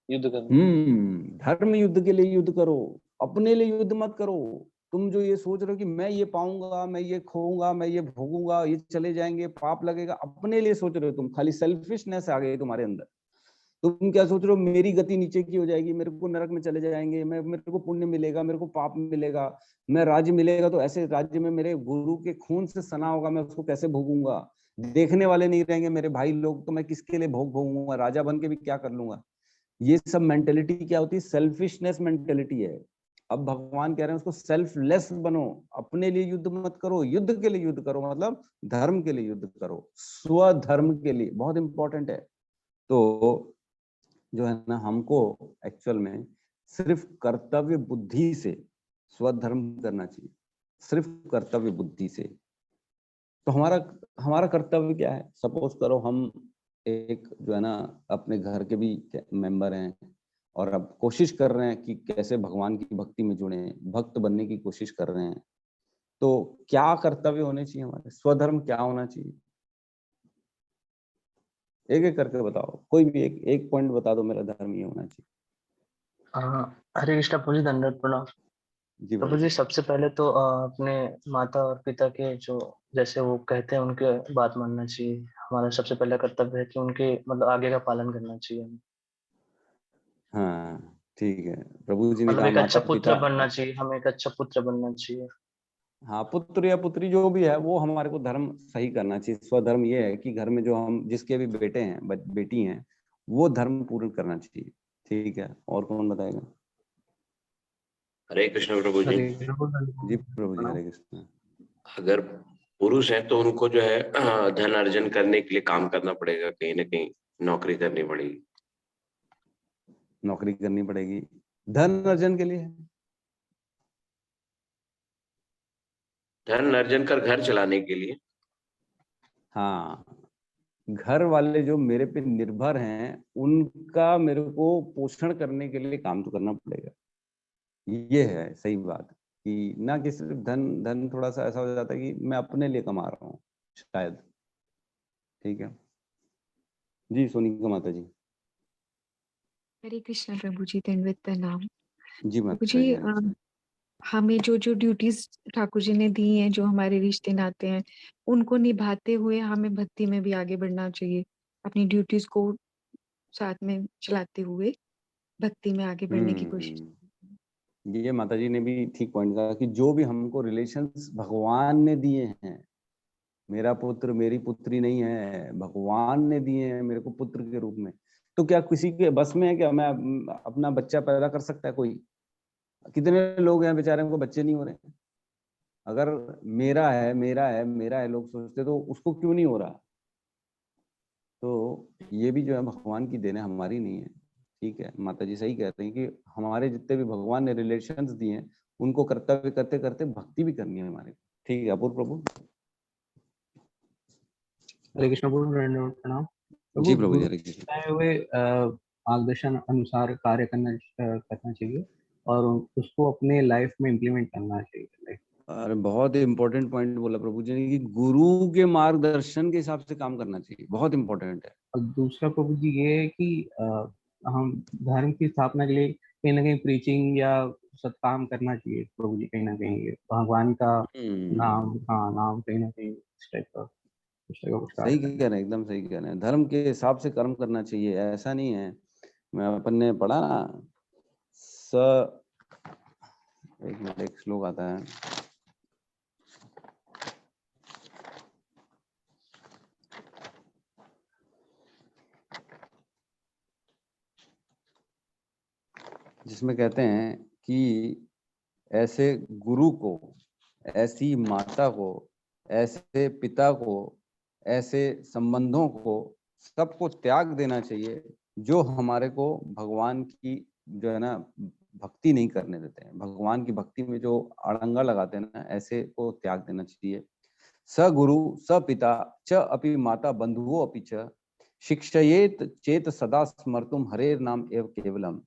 युद्ध करना। धर्म युद्ध के लिए युद्ध करो, अपने लिए युद्ध मत करो। तुम जो ये सोच रहे हो कि मैं ये पाऊंगा, मैं ये खोऊंगा, मैं ये भोगूंगा, ये चले जाएंगे, पाप लगेगा, अपने लिए सोच रहे हो तुम। खाली सेल्फिशनेस आ गई तुम्हारे अंदर। तुम क्या सोच रहे हो, मेरी गति नीचे की हो जाएगी, मेरे को नरक में चले जाएंगे, मेरे को पुण्य मिलेगा, मेरे को पाप मिलेगा, मैं राज्य मिलेगा तो ऐसे राज्य में मेरे गुरु के खून से सना होगा, मैं उसको कैसे भोगूंगा? देखने वाले नहीं रहेंगे मेरे भाई लोग, तो मैं किसके लिए भोगूंगा? राजा बन के भी क्या कर लूंगा? ये सब मेंटेलिटी क्या होती है? सेल्फिशनेस मेंटेलिटी है। अब भगवान कह रहे हैं उसको सेल्फलेस बनो, अपने लिए युद्ध मत करो, युद्ध के लिए युद्ध करो, मतलब धर्म के लिए युद्ध करो, स्वधर्म के लिए। बहुत इंपॉर्टेंट है। तो जो है ना हमको एक्चुअल में सिर्फ कर्तव्य बुद्धि से स्वधर्म करना चाहिए, सिर्फ कर्तव्य बुद्धि से। तो हमारा कर्तव्य क्या है? सपोज करो हम एक जो है ना अपने घर के भी मेंबर हैं और अब कोशिश कर रहे हैं कि कैसे भगवान की भक्ति में जुड़े, भक्त बनने की कोशिश कर रहे हैं। तो क्या कर्तव्य होने चाहिए हमारे? स्वधर्म क्या होना चाहिए? एक एक करके बताओ, कोई भी एक पॉइंट बता दो, मेरा धर्म ये होना चाहिए। हाँ, हरे कृष्णा प्रभु जी, दंडवत प्रणाम। जी प्रभु प्रभु जी, जी। सबसे पहले तो अपने माता और पिता के जो जैसे वो कहते हैं उनके बात मानना चाहिए। हमारा सबसे पहला कर्तव्य है कि उनके मतलब आगे का पालन करना चाहिए हमें। हाँ ठीक है, प्रभु जी ने मतलब कहा एक अच्छा माता पुत्र पिता। बनना चाहिए, हमें एक अच्छा पुत्र बनना चाहिए। हाँ, पुत्र या पुत्री जो भी है वो हमारे को धर्म सही करना चाहिए। स्वधर्म ये है कि घर में जो हम जिसके भी बेटे हैं बेटी हैं वो धर्म पूर्ण करना चाहिए। ठीक है, और कौन बताएगा? हरे कृष्ण प्रभु जी। हरे कृष्ण जी प्रभु जी, प्रणाम। हरे कृष्ण। अगर पुरुष है तो उनको जो है धन अर्जन करने के लिए काम करना पड़ेगा, कहीं ना कहीं नौकरी करनी पड़ेगी। नौकरी करनी पड़ेगी धन अर्जन के लिए। धन अर्जन कर घर चलाने के लिए। हाँ, घर वाले जो मेरे पे निर्भर हैं उनका मेरे को पोषण करने के लिए काम तो करना पड़ेगा। ये है सही बात, कि ना कि सिर्फ धन। धन थोड़ा सा ऐसा हो जाता है कि मैं अपने लिए कमा रहा हूँ शायद। ठीक है जी, सोनिका माता जी। हरे कृष्णा प्रभु जी, दंडवत प्रणाम। जी प्रभु माता जी, जी, हरे कृष्ण। हमें जो जो ड्यूटीज ठाकुर जी ने दी हैं, जो हमारे रिश्ते नाते हैं, उनको निभाते हुए हमें भक्ति में भी आगे बढ़ना चाहिए। अपनी ड्यूटीज को साथ में चलाते हुए भक्ति में आगे बढ़ने की कोशिश। ये माता जी ने भी ठीक पॉइंट कहा कि जो भी हमको रिलेशंस भगवान ने दिए हैं, मेरा पुत्र मेरी पुत्री नहीं है, भगवान ने दिए हैं मेरे को पुत्र के रूप में। तो क्या किसी के बस में है क्या मैं अपना बच्चा पैदा कर सकता है कोई? कितने लोग हैं बेचारे को बच्चे नहीं हो रहे। अगर मेरा है मेरा है मेरा है लोग सोचते तो उसको क्यों नहीं हो रहा? तो ये भी जो है भगवान की देन है, हमारी नहीं है। ठीक है, माता जी सही कह रही हैं कि हमारे जितने भी भगवान ने रिलेशंस दिए हैं उनको कर्तव्य करते करते भक्ति भी करनी है हमारे। ठीक है, अपूर्व प्रभु। हरे कृष्ण प्रभु, दंडवत प्रणाम। जी प्रभु, प्रभु जी, गुरु हरे के कृष्ण। बताए हुए मार्गदर्शन अनुसार कार्य करना चाहिए और उसको अपने लाइफ में इम्प्लीमेंट करना चाहिए। लाइक अरे बहुत इम्पोर्टेंट पॉइंट बोला प्रभु जी ने कि गुरु के मार्गदर्शन के हिसाब से काम करना चाहिए, बहुत इम्पोर्टेंट है। और दूसरा प्रभु जी ये है कि हम धर्म की स्थापना के लिए कहीं ना कहीं प्रीचिंग या सत्काम करना चाहिए प्रभु जी। कहीं ना कहीं ये भगवान का नाम, हाँ नाम कहीं ना कहीं इस टाइप का कुछ कार्य सही करना। कह रहे हैं, एकदम सही कह रहे हैं। धर्म के हिसाब से कर्म करना चाहिए, ऐसा नहीं है। मैं अपन ने पढ़ा ना, स एक मिनट, एक श्लोक आता है। जिसमें कहते हैं कि ऐसे गुरु को, ऐसी माता को, ऐसे पिता को, ऐसे संबंधों को सबको त्याग देना चाहिए जो हमारे को भगवान की जो है ना भक्ति नहीं करने देते हैं। भगवान की भक्ति में जो अड़ंगा लगाते हैं ना, ऐसे को त्याग देना चाहिए। स गुरु स पिता च अपि माता बंधुओ अपि च शिक्षयेत चेत सदा स्मर्तुम हरेर नाम एव केवलम।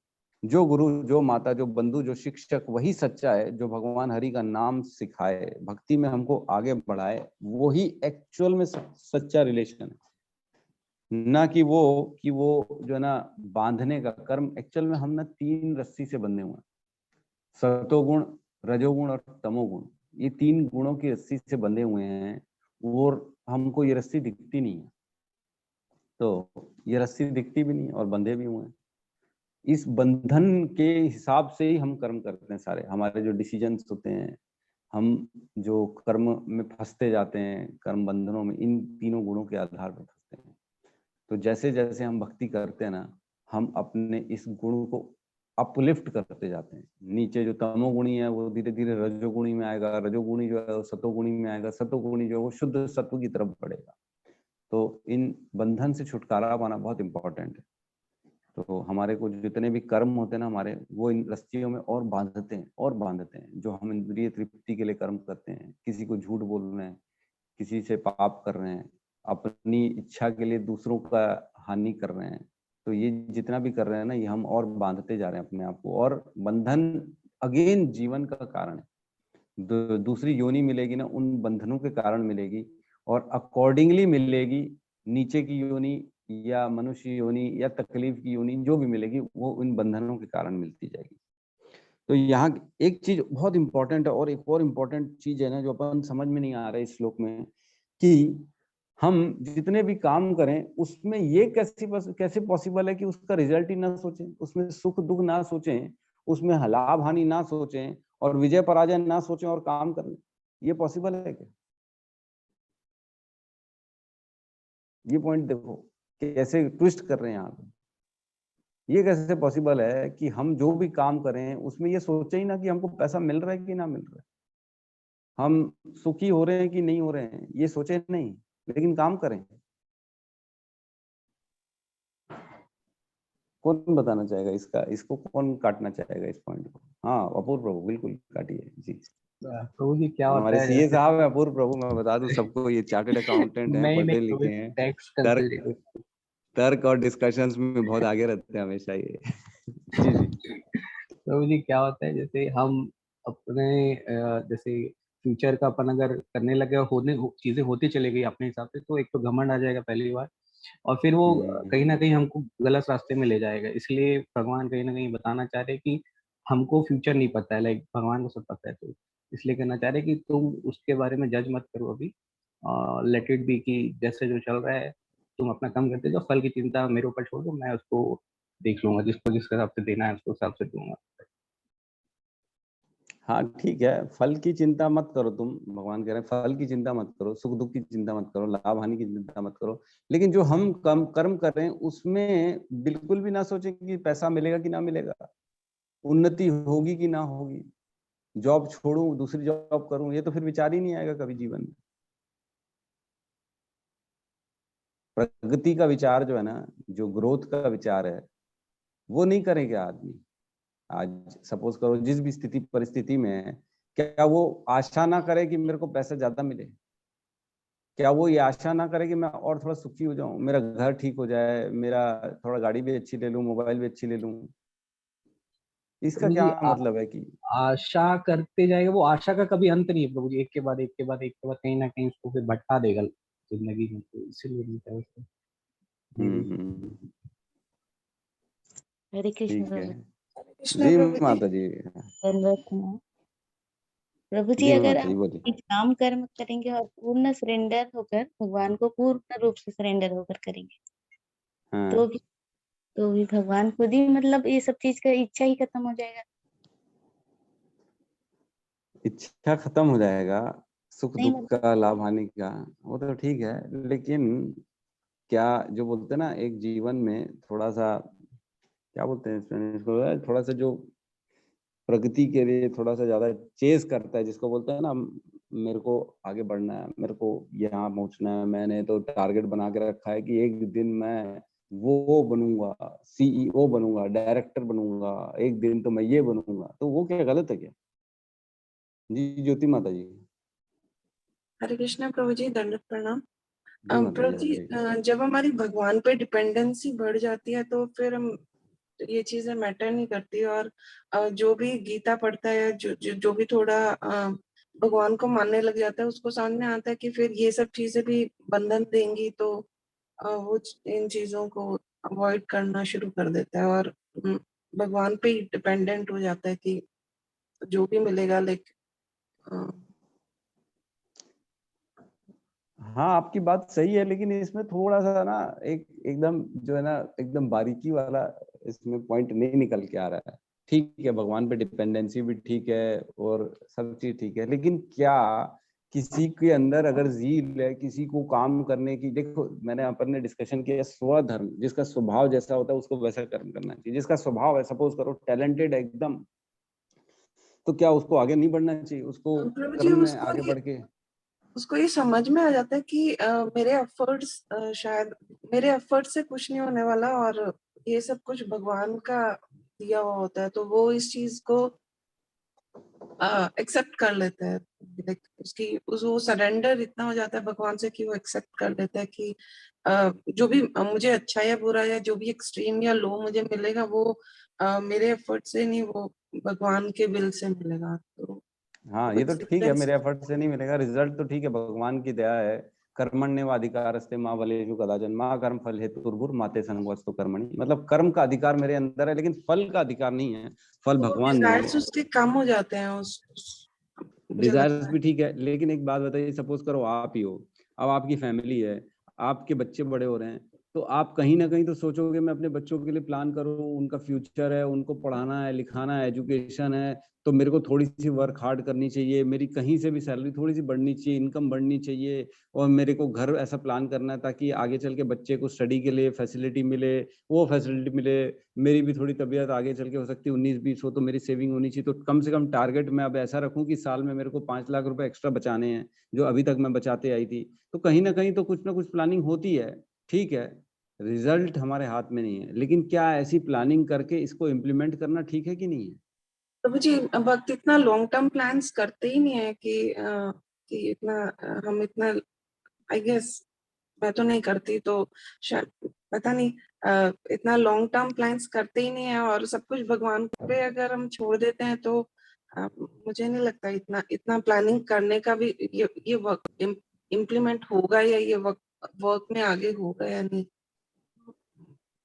जो गुरु, जो माता, जो बंधु, जो शिक्षक, वही सच्चा है जो भगवान हरि का नाम सिखाए, भक्ति में हमको आगे बढ़ाए। वो ही एक्चुअल में सच्चा रिलेशन है, ना कि वो जो है ना बांधने का कर्म। एक्चुअल में हम ना 3 रस्सी से बंधे हुए हैं, सतोगुण, रजोगुण और तमोगुण। ये 3 गुणों की रस्सी से बंधे हुए हैं और हमको ये रस्सी दिखती नहीं है। तो ये रस्सी दिखती भी नहीं और बंधे भी हुए हैं। इस बंधन के हिसाब से ही हम कर्म करते हैं सारे। हमारे जो डिसीजंस होते हैं, हम जो कर्म में फंसते जाते हैं, कर्म बंधनों में, इन तीनों गुणों के आधार पर फंसते हैं। तो जैसे जैसे हम भक्ति करते हैं ना, हम अपने इस गुण को अपलिफ्ट करते जाते हैं। नीचे जो तमोगुणी है वो धीरे धीरे रजोगुणी में आएगा, रजोगुणी जो है वो सतोगुणी में आएगा, सतोगुणी जो है वो शुद्ध सत्व की तरफ बढ़ेगा। तो इन बंधन से छुटकारा पाना बहुत इंपॉर्टेंट है। तो हमारे को जितने भी कर्म होते हैं ना हमारे, वो इन रस्सियों में और बांधते हैं और बांधते हैं। जो हम इंद्रिय तृप्ति के लिए कर्म करते हैं, किसी को झूठ बोल रहे हैं, किसी से पाप कर रहे हैं, अपनी इच्छा के लिए दूसरों का हानि कर रहे हैं, तो ये जितना भी कर रहे हैं ना, ये हम और बांधते जा रहे हैं अपने आप को। और बंधन अगेन जीवन का कारण है। दूसरी योनि मिलेगी ना, उन बंधनों के कारण मिलेगी और अकॉर्डिंगली मिलेगी। नीचे की योनि या मनुष्य योनि या तकलीफ की योनि जो भी मिलेगी, वो उन बंधनों के कारण मिलती जाएगी। तो यहाँ एक चीज बहुत इंपॉर्टेंट है, और एक और इम्पोर्टेंट चीज है ना जो अपन समझ में नहीं आ रहा है इस श्लोक में, कि हम जितने भी काम करें उसमें ये कैसे पॉसिबल है कि उसका रिजल्ट ही ना सोचें, उसमें सुख दुख ना सोचें, उसमें लाभ हानि ना सोचें, और विजय पराजय ना सोचें और काम करें। ये पॉसिबल है क्या? ये पॉइंट देखो कैसे ट्विस्ट कर रहे हैं यहाँ पे। ये कैसे पॉसिबल है कि हम जो भी काम करें उसमें ये सोचे ही ना कि हमको पैसा मिल रहा है कि ना मिल रहा है, हम सुखी हो रहे हैं कि नहीं हो रहे हैं, ये सोचे नहीं, लेकिन काम करें। कौन बताना चाहेगा इसको कौन काटना चाहेगा इस पॉइंट को? हाँ अपूर्व प्रभु, बिल्कुल काटिए जी। प्रभु जी क्या होता हमारे है सीए जैसे साहब है अपूर्व प्रभु, मैं बता दूं सबको, ये चार्टर्ड अकाउंटेंट हैं, नहीं पढ़े प्रभु लिखे जी, हैं, टैक्स तर्क कंसल्टेंट। तर्क और डिस्कशंस में बहुत आगे रहते हैं हमेशा ये। जी जी। प्रभु जी क्या होता है जैसे हम अपने जैसे फ्यूचर का अपन अगर करने लगे और चीजें होती चली गई अपने हिसाब से, तो एक तो घमंड आ जाएगा पहली बार, और फिर वो कहीं ना कहीं हमको गलत रास्ते में ले जाएगा। इसलिए भगवान कहीं ना कहीं बताना चाह रहे हैं कि हमको फ्यूचर नहीं पता है, लाइक भगवान को सब पता है, तो इसलिए कहना चाह रहे हैं कि तुम उसके बारे में जज मत करो अभी, लेट इट बी, कि जैसे जो चल रहा है तुम अपना काम करते जाओ, फल की चिंता मेरे ऊपर छोड़ दो, मैं उसको देख लूंगा, जिसको जिस हिसाब से देना है उसको हिसाब से दूंगा। हाँ ठीक है, फल की चिंता मत करो तुम, भगवान कह रहे हैं फल की चिंता मत करो, सुख दुख की चिंता मत करो, लाभ हानि की चिंता मत करो, लेकिन जो हम कर्म कर रहे हैं उसमें बिल्कुल भी ना सोचें कि पैसा मिलेगा कि ना मिलेगा, उन्नति होगी कि ना होगी, जॉब छोड़ूं दूसरी जॉब करूं, ये तो फिर विचार ही नहीं आएगा कभी जीवन में। प्रगति का विचार जो है ना, जो ग्रोथ का विचार है, वो नहीं करेगा आदमी। आज सपोज करो जिस भी स्थिति परिस्थिति में है, क्या वो आशा ना करे कि मेरे को पैसा ज्यादा मिले? क्या वो ये आशा ना करे कि मैं और थोड़ा सुखी हो जाऊं, मेरा घर ठीक हो जाए, मेरा थोड़ा गाड़ी भी अच्छी ले लूं, मोबाइल भी अच्छी ले लूं? इसका प्रभु क्या जी मतलब है कि आशा करते जाएगा, वो आशा का कभी अंत नहीं है प्रभु जी, एक के बाद एक के बाद एक के बाद कहीं ना कहीं उसको फिर भटका देगा जिंदगी में, तो इसीलिए नहीं था उसको। हम्म। हरे कृष्ण ठीक है प्रभु जी प्रभु जी। माता जी। धन्यवाद प्रभु जी। जी अगर माता जी हम बोलिए। निष्काम कर्म करेंगे और पूर्ण सरेंडर होकर भगवान को पूर्ण रूप से सरेंडर होकर करेंगे, तो हाँ, भी भगवान खुद ही मतलब ये सब चीज का इच्छा ही खत्म हो जाएगा। इच्छा खत्म हो जाएगा, सुख नहीं दुख मतलब का, लाभ हानि का, वो तो ठीक है, लेकिन क्या जो बोलते हैं ना एक जीवन में थोड़ा सा, क्या बोलते हैं इसको, थोड़ा सा जो प्रगति के लिए थोड़ा सा ज्यादा चेस करता है, जिसको बोलते हैं ना मेरे को आगे बढ़ना है, मेरे को यहाँ पहुंचना है, मैंने तो टारगेट बना के रखा है कि एक दिन मैं वो बनूंगा, सीईओ बनूंगा, डायरेक्टर बनूंगा, एक दिन तो मैं ये बनूंगा, तो वो क्या गलत है क्या? जी ज्योति माता जी। हरे कृष्णा प्रभु जी, दंडवत प्रणाम। जी माता प्रभु जी जी, बताइए। जब हमारी भगवान पे डिपेंडेंसी बढ़ जाती है तो फिर हम ये चीजें मैटर नहीं करती, और जो भी गीता पढ़ता है, जो भी थोड़ा भगवान को मानने लग जाता है, उसको समझ में आता है कि फिर ये सब चीजें भी बंधन देंगी, तो वो इन चीजों को अवॉइड करना शुरू कर देता है, और भगवान पे ही डिपेंडेंट हो जाता है कि जो भी मिलेगा, लाइक हाँ आपकी बात सही है, लेकिन इसमें थोड़ा सा ना एकदम जो है ना एकदम बारीकी वाला इसमें पॉइंट नहीं निकल के आ रहा है। ठीक है भगवान पे डिपेंडेंसी भी ठीक है और सब चीज ठीक है, लेकिन क्या किसी के अंदर अगर जील है किसी को काम करने की, देखो मैंने अपन ने डिस्कशन किया स्वधर्म, जिसका स्वभाव जैसा होता है उसको वैसा कर्म करना चाहिए। जिसका स्वभाव है सपोज करो टैलेंटेड है एकदम, तो क्या उसको आगे नहीं बढ़ना चाहिए? उसको प्रभु जी कर्म में आगे बढ़ के उसको ये समझ में आ जाता है कि मेरे एफर्ट्स शायद मेरे एफर्ट से कुछ नहीं होने वाला, और ये सब कुछ भगवान का दिया हुआ होता है, तो वो इस चीज को एक्सेप्ट कर लेता है। लाइक वो सरेंडर इतना हो जाता है भगवान से कि वो एक्सेप्ट कर लेता है कि जो भी मुझे अच्छा या बुरा या जो भी एक्सट्रीम या लो मुझे मिलेगा, वो मेरे एफर्ट से नहीं, वो भगवान के विल से मिलेगा। तो हाँ वो ये तो ठीक है, एक्सेप्टेंस। मेरे एफर्ट से नहीं मिलेगा, रिजल्ट तो ठीक है भगवान की दया है, कर्मण्येवाधिकारस्ते मा फलेषु कदाचन मा कर्म फल हेतुर्भुर माते संगवस्तु कर्मणि। मतलब कर्म का अधिकार मेरे अंदर है, लेकिन फल का अधिकार नहीं है, फल भगवान ने डिजायर्स उसके कम हो जाते हैं मुझे लगता डिजायर्स भी ठीक है, लेकिन एक बात बताइए, सपोज करो आप ही हो, अब आपकी फैमिली है, आपके बच्चे बड़े हो रहे हैं, तो आप कहीं ना कहीं तो सोचोगे मैं अपने बच्चों के लिए प्लान करूं, उनका फ्यूचर है, उनको पढ़ाना है, लिखाना है, एजुकेशन है, तो मेरे को थोड़ी सी वर्क हार्ड करनी चाहिए, मेरी कहीं से भी सैलरी थोड़ी सी बढ़नी चाहिए, इनकम बढ़नी चाहिए, और मेरे को घर ऐसा प्लान करना है ताकि आगे चल के बच्चे को स्टडी के लिए फैसिलिटी मिले, वो फैसिलिटी मिले, मेरी भी थोड़ी तबीयत आगे चल के हो सकती है 19-20 हो, तो मेरी सेविंग होनी चाहिए। तो कम से कम टारगेट मैं अब ऐसा रखूं कि साल में मेरे को 5 लाख रुपए एक्स्ट्रा बचाने हैं, जो अभी तक मैं बचाते आई थी। तो कहीं ना कहीं तो कुछ ना कुछ प्लानिंग होती है, ठीक है, रिजल्ट हमारे हाथ में नहीं है, लेकिन क्या ऐसी प्लानिंग करके इसको इम्प्लीमेंट करना ठीक है कि नहीं है? तो मुझे वक्त इतना लॉन्ग टर्म प्लान्स करते ही नहीं है कि इतना हम इतना, आई गेस मैं तो नहीं करती, तो शायद पता नहीं, इतना लॉन्ग टर्म प्लान्स करते ही नहीं है, और सब कुछ भगवान पे अगर हम छोड़ देते हैं तो मुझे नहीं लगता इतना इतना प्लानिंग करने का भी ये वर्क इम्प्लीमेंट होगा, या ये वर्क में आगे होगा या नहीं,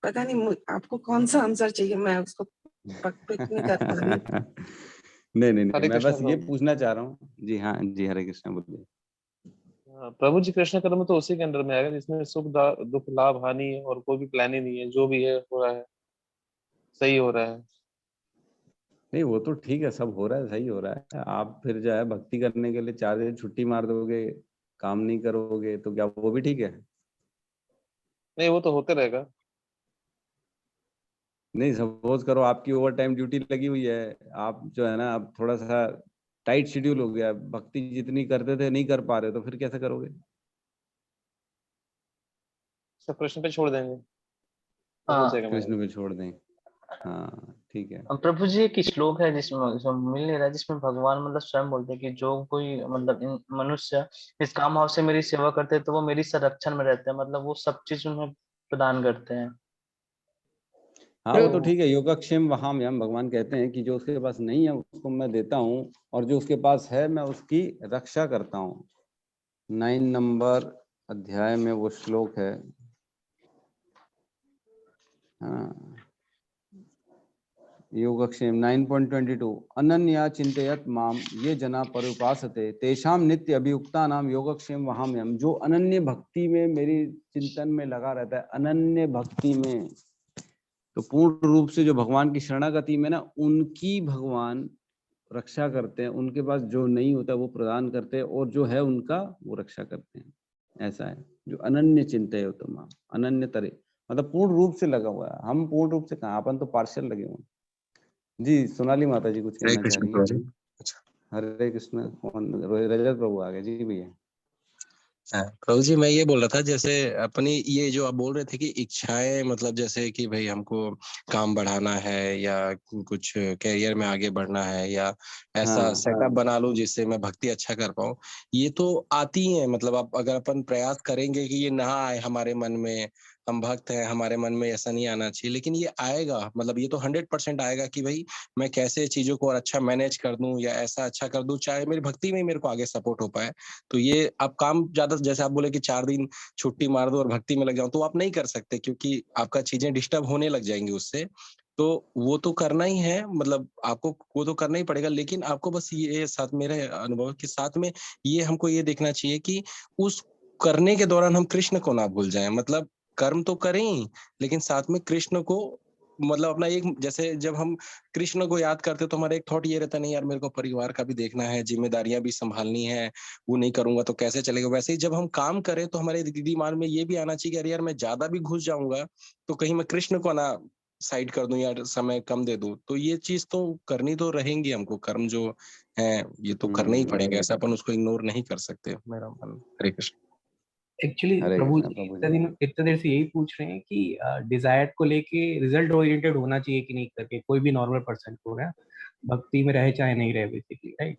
पता नहीं। आपको कौन सा आंसर चाहिए, मैं उसको पिक नहीं कर पा रही हूँ। नहीं, हरे मैं कृष्ण बस ये प्रभु। पूछना चाह रहा हूँ। जी हाँ जी, हरे कृष्ण बोलिए। प्रभु जी, कृष्ण कर्म तो उसी के अंदर में आएगा जिसमें सुख दुख लाभ हानि है और कोई भी प्लान ही नहीं है, जो भी है हो रहा है, सही हो रहा है। नहीं वो तो ठीक है, सब हो रहा है, सही हो रहा है। आप फिर जो है भक्ति करने के लिए 4 दिन छुट्टी मार दोगे, काम नहीं करोगे, तो क्या वो भी ठीक है? नहीं, वो तो होते रहेगा। नहीं, सपोज करो आपकी ओवर टाइम ड्यूटी लगी हुई है, आप जो है ना अब थोड़ा सा टाइट शेड्यूल हो गया, भक्ति जितनी करते थे नहीं कर पा रहे, तो फिर कैसे करोगे? सब कृष्ण पे छोड़ देंगे, सब हो हाँ जाएगा कृष्ण मैनेज। पे छोड़ दें। हाँ ठीक है। प्रभु जी, एक श्लोक है जिसमें जो मिल नहीं रहा है, जिसमें भगवान मतलब स्वयं बोलते हैं कि जो कोई मतलब मनुष्य इस काम भाव से मेरी सेवा करते हैं तो वो मेरी संरक्षण में रहते हैं, मतलब वो सब चीज उन्हें प्रदान करते हैं। हाँ वो तो ठीक है, योगक्षेम वहाम यम, भगवान कहते हैं कि जो उसके पास नहीं है उसको मैं देता हूँ, और जो उसके पास है मैं उसकी रक्षा करता हूँ। 9 नंबर अध्याय में वो श्लोक है। हाँ, योगक्षेम 9.22 अनन्या चिंतयत माम ये जना परुपासते तेषाम नित्य अभियुक्ता नाम योगक्षेम वहाम्यम। जो अनन्य भक्ति में मेरी चिंतन में लगा रहता है, अनन्य भक्ति में, तो पूर्ण रूप से जो भगवान की शरणागति में ना, उनकी भगवान रक्षा करते हैं, उनके पास जो नहीं होता वो प्रदान करते हैं, और जो है उनका वो रक्षा करते हैं। ऐसा है जो अनन्य चिंतय हो तुम, अनन्य तरे, मतलब पूर्ण रूप से लगा हुआ है। हम पूर्ण रूप से कहाँ, अपन तो पार्शियल लगे हुए हैं। जी सोनाली माता जी कुछ हरे कहना चाह कृष्ण रही प्रभु। हैं। हरे कृष्ण, कौन? रजत प्रभु आ गए जी भैया। हाँ, प्रभु जी मैं ये बोल रहा था, जैसे अपनी ये जो आप बोल रहे थे कि इच्छाएं, मतलब जैसे कि भाई हमको काम बढ़ाना है या कुछ कैरियर में आगे बढ़ना है या ऐसा सेटअप बना लूं जिससे मैं भक्ति अच्छा कर पाऊं, ये तो आती है। मतलब आप अगर अपन प्रयास करेंगे कि ये ना आए हमारे मन में, हम भक्त हैं, हमारे मन में ऐसा नहीं आना चाहिए, लेकिन ये आएगा। मतलब ये तो 100% आएगा कि भाई मैं कैसे चीजों को और अच्छा मैनेज कर दूं या ऐसा अच्छा कर दूं, चाहे मेरी भक्ति में ही मेरे को आगे सपोर्ट हो पाए। तो ये आप काम ज्यादा, जैसे आप बोले कि 4 दिन छुट्टी मार दो और भक्ति में लग जाओ, तो आप नहीं कर सकते क्योंकि आपका चीजें डिस्टर्ब होने लग जाएंगी उससे। तो वो तो करना ही है, मतलब आपको वो तो करना ही पड़ेगा, लेकिन आपको बस ये साथ, मेरे अनुभव के साथ में ये हमको ये देखना चाहिए कि उस करने के दौरान हम कृष्ण को ना भूल जाएं। मतलब कर्म तो करें ही, लेकिन साथ में कृष्ण को, मतलब अपना एक, जैसे जब हम कृष्ण को याद करते तो हमारा एक थॉट ये रहता, नहीं यार मेरे को परिवार का भी देखना है, जिम्मेदारियां भी संभालनी है, वो नहीं करूंगा तो कैसे चलेगा। वैसे ही जब हम काम करें तो हमारे दिमाग में ये भी आना चाहिए कि अरे यार मैं ज्यादा भी घुस जाऊंगा तो कहीं मैं कृष्ण को ना साइड कर दूं या समय कम दे दूं। तो ये चीज तो करनी तो रहेंगी हमको, कर्म जो है ये तो करने ही पड़ेंगे, ऐसा अपन उसको इग्नोर नहीं कर सकते, मेरा मन। हरे कृष्ण। एक्चुअली हरे प्रभु कृष्ण जी प्रभु इतने देर से यही पूछ रहे हैं कि डिजायर को लेके रिजल्ट ओरिएंटेड होना चाहिए कि नहीं, करके कोई भी नॉर्मल पर्सन को ना भक्ति में रहे चाहे नहीं रहे, बेसिकली, राइट?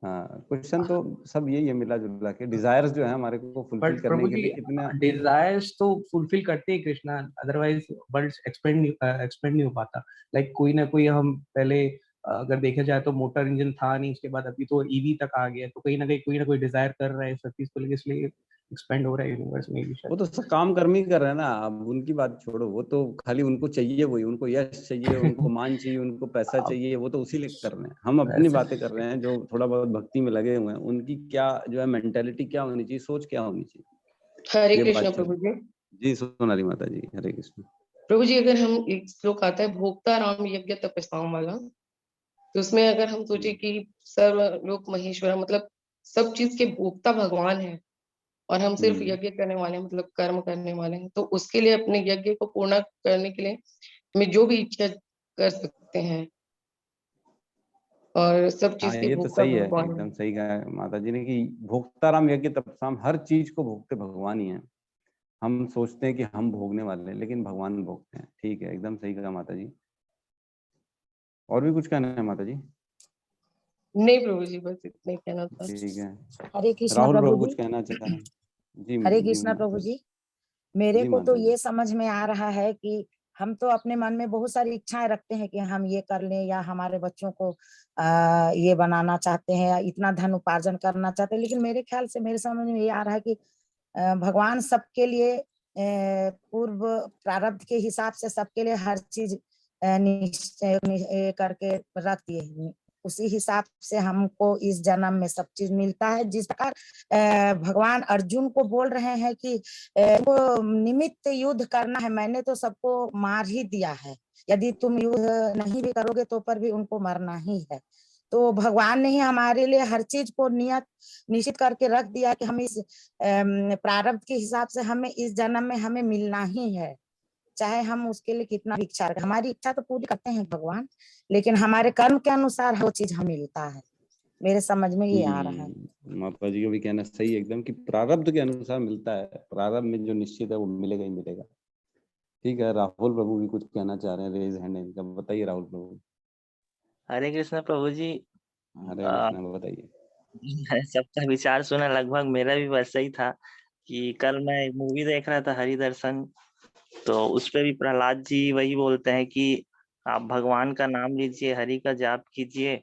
हाँ, क्वेश्चन तो सब यही है, मिला जुला के डिजायर्स जो है हमारे को फुलफिल बट करने प्रभु के जी, लिए कितना। डिजायर्स तो फुलफिल करते ही कृष्णा, अदरवाइज वर्ल्ड एक्सपेंड नहीं हो पाता। लाइक कोई ना कोई, हम पहले अगर देखा जाए तो मोटर इंजन था नहीं, उसके बाद अभी तो ईवी तक आ गया, तो कहीं ना कहीं कोई ना कोई डिजायर कर रहा है सब चीज को लेकर, इसलिए एक्सपेंड हो रहा है यूनिवर्स में भी वो तो सब काम कर्म ही कर रहे हैं ना, अब उनकी बात छोड़ो, वो तो खाली उनको चाहिए वही, उनको यश चाहिए, उनको मान चाहिए, उनको पैसा चाहिए, वो तो उसी लिए कर रहे हैं। हम अपनी बातें कर रहे हैं जो थोड़ा बहुत भक्ति में लगे हुए हैं, उनकी क्या जो है मेंटेलिटी क्या होनी चाहिए, सोच क्या होनी चाहिए, हरे ये कृष्ण बात प्रभु जी। जी सोनाली माता जी, हरे कृष्ण। प्रभु जी, अगर हम एक श्लोक आता है भोक्ता राम यज्ञ तपस्याओं वाला, तो उसमें अगर हम सोचे कि सर्व लोक महेश्वर मतलब सब चीज के भोक्ता भगवान है और हम सिर्फ यज्ञ करने वाले हैं, मतलब कर्म करने वाले हैं, तो उसके लिए अपने यज्ञ को पूर्ण करने के लिए हमें जो भी इच्छा कर सकते हैं और सब चीज हाँ के ये तो भोक्ता सही है, भगवान एकदम है। सही कहा माता जी ने कि भोक्ताराम यज्ञ तपसाम, हर चीज को भोगते भगवान ही है। हम सोचते हैं कि हम भोगने वाले हैं, लेकिन भगवान भोगते हैं। ठीक है, एकदम सही कहा माता जी। और भी कुछ कहना है माता जी? नहीं प्रभु जी, बस इतना ही कहना था। ठीक है, हरे कृष्णा राहुल प्रभु प्रभु कुछ जी। कहना चाह रहे हैं? जी हरे जी कृष्णा प्रभु माता जी। मेरे जी को तो माता जी। ये समझ में आ रहा है कि हम तो अपने मन में बहुत सारी इच्छाएं रखते हैं कि हम ये कर लें या हमारे बच्चों को ये बनाना चाहते हैं या इतना धन उपार्जन करना चाहते हैं, लेकिन मेरे ख्याल से मेरे समझ में ये आ रहा है कि भगवान सबके लिए पूर्व प्रारब्ध के हिसाब से सबके लिए हर चीज निश्चय करके रख दिए, उसी हिसाब से हमको इस जन्म में सब चीज मिलता है। जिस प्रकार भगवान अर्जुन को बोल रहे हैं कि वो निमित्त युद्ध करना है, मैंने तो सबको मार ही दिया है, यदि तुम युद्ध नहीं भी करोगे तो पर भी उनको मरना ही है। तो भगवान ने ही हमारे लिए हर चीज को निश्चित करके रख दिया कि हम इस प्रारब्ध के हिसाब से हमें इस जन्म में हमें मिलना ही है, चाहे हम उसके लिए कितना भी इच्छा रखें। हमारी इच्छा तो पूरी करते हैं भगवान, लेकिन हमारे कर्म के अनुसार वो चीज हमें मिलता है। मेरे समझ में ये आ रहा है। माता जी का भी कहना सही है एकदम कि प्रारब्ध के अनुसार मिलता है, प्रारब्ध में जो निश्चित है वो मिलेगा ही मिलेगा। ठीक है, राहुल प्रभु भी कुछ कहना चाह रहे हैं, रेज हैंड इनका, बताइए राहुल प्रभु। हरे कृष्ण प्रभु जी। हरे कृष्ण, बताइए। सबका विचार सुना, लगभग मेरा भी वैसा ही था कि कल मैं एक मूवी देख रहा था हरि दर्शन, तो उस पे भी प्रहलाद जी वही बोलते हैं कि आप भगवान का नाम लीजिए, हरि का जाप कीजिए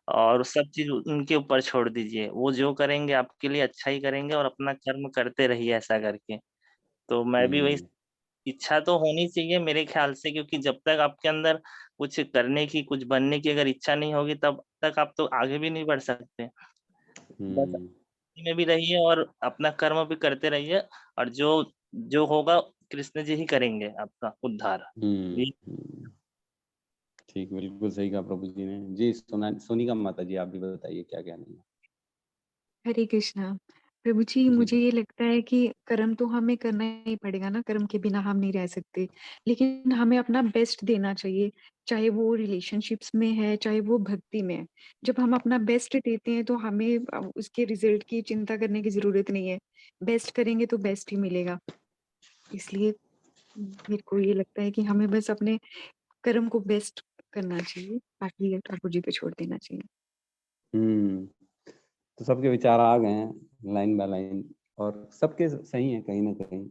और सब चीज उनके ऊपर छोड़ दीजिए, वो जो करेंगे आपके लिए अच्छा ही करेंगे और अपना कर्म करते रहिए ऐसा करके। तो मैं भी वही, इच्छा तो होनी चाहिए मेरे ख्याल से, क्योंकि जब तक आपके अंदर कुछ करने की, कुछ बनने की अगर इच्छा नहीं होगी तब तक आप तो आगे भी नहीं बढ़ सकते। बस में भी रहिए और अपना कर्म भी करते रहिए और जो जो होगा कृष्ण जी ही करेंगे आपका उद्धार। ठीक, बिल्कुल सही कहा प्रभु जी ने। जी सोनिका माता जी, आप भी बताइए क्या कहना है? हरे कृष्णा प्रभु जी। मुझे ये लगता है कि कर्म तो हमें करना ही पड़ेगा ना, कर्म के बिना हम नहीं रह सकते, लेकिन हमें अपना बेस्ट देना चाहिए, चाहे वो रिलेशनशिप्स में है चाहे वो भक्ति में है। जब हम अपना बेस्ट देते हैं तो हमें उसके रिजल्ट की चिंता करने की जरूरत नहीं है, बेस्ट करेंगे तो बेस्ट ही मिलेगा। इसलिए मेरे को ये लगता है कि हमें बस अपने कर्म को बेस्ट करना चाहिए, बाकी ठाकुर जी पे छोड़ देना चाहिए। तो सबके विचार आ गए हैं लाइन बाय लाइन, और सबके सही है कहीं ना कहीं।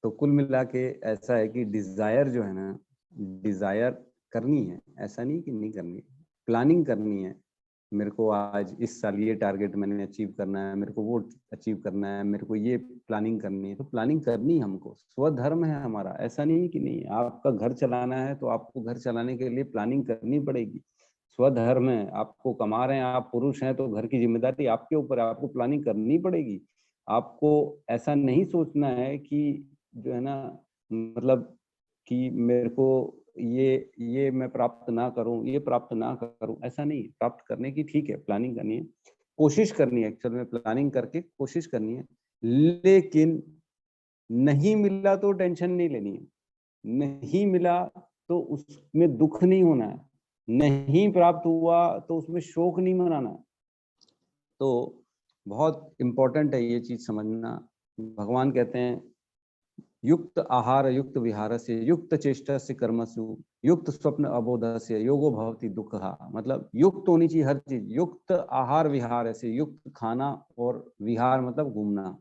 तो कुल मिला के ऐसा है कि डिजायर जो है ना, डिजायर करनी है, ऐसा नहीं कि नहीं करनी, प्लानिंग करनी है। मेरे को आज इस साल ये टारगेट मैंने अचीव करना है, मेरे को वो अचीव करना है, मेरे को ये प्लानिंग करनी है, तो प्लानिंग करनी हमको, स्वधर्म है हमारा। ऐसा नहीं कि नहीं, आपका घर चलाना है तो आपको घर चलाने के लिए प्लानिंग करनी पड़ेगी, स्वधर्म है। आपको कमा रहे हैं, आप पुरुष हैं तो घर की जिम्मेदारी आपके ऊपर है, आपको प्लानिंग करनी पड़ेगी। आपको ऐसा नहीं सोचना है कि जो है ना, मतलब कि मेरे को ये मैं प्राप्त ना करूं, ये प्राप्त ना करूं, ऐसा नहीं। प्राप्त करने की ठीक है, प्लानिंग करनी है, कोशिश करनी है, एक्चुअल में प्लानिंग करके कोशिश करनी है। लेकिन नहीं मिला तो टेंशन नहीं लेनी है, नहीं मिला तो उसमें दुख नहीं होना है, नहीं प्राप्त हुआ तो उसमें शोक नहीं मनाना है। तो बहुत इंपॉर्टेंट है ये चीज समझना। भगवान कहते हैं युक्त आहार युक्त विहार से युक्त चेष्टा से कर्मसु युक्त स्वप्न अबोध से योगो भवति दुःखः। मतलब युक्त होनी चाहिए हर चीज, युक्त आहार विहार से, युक्त खाना और विहार मतलब घूमना,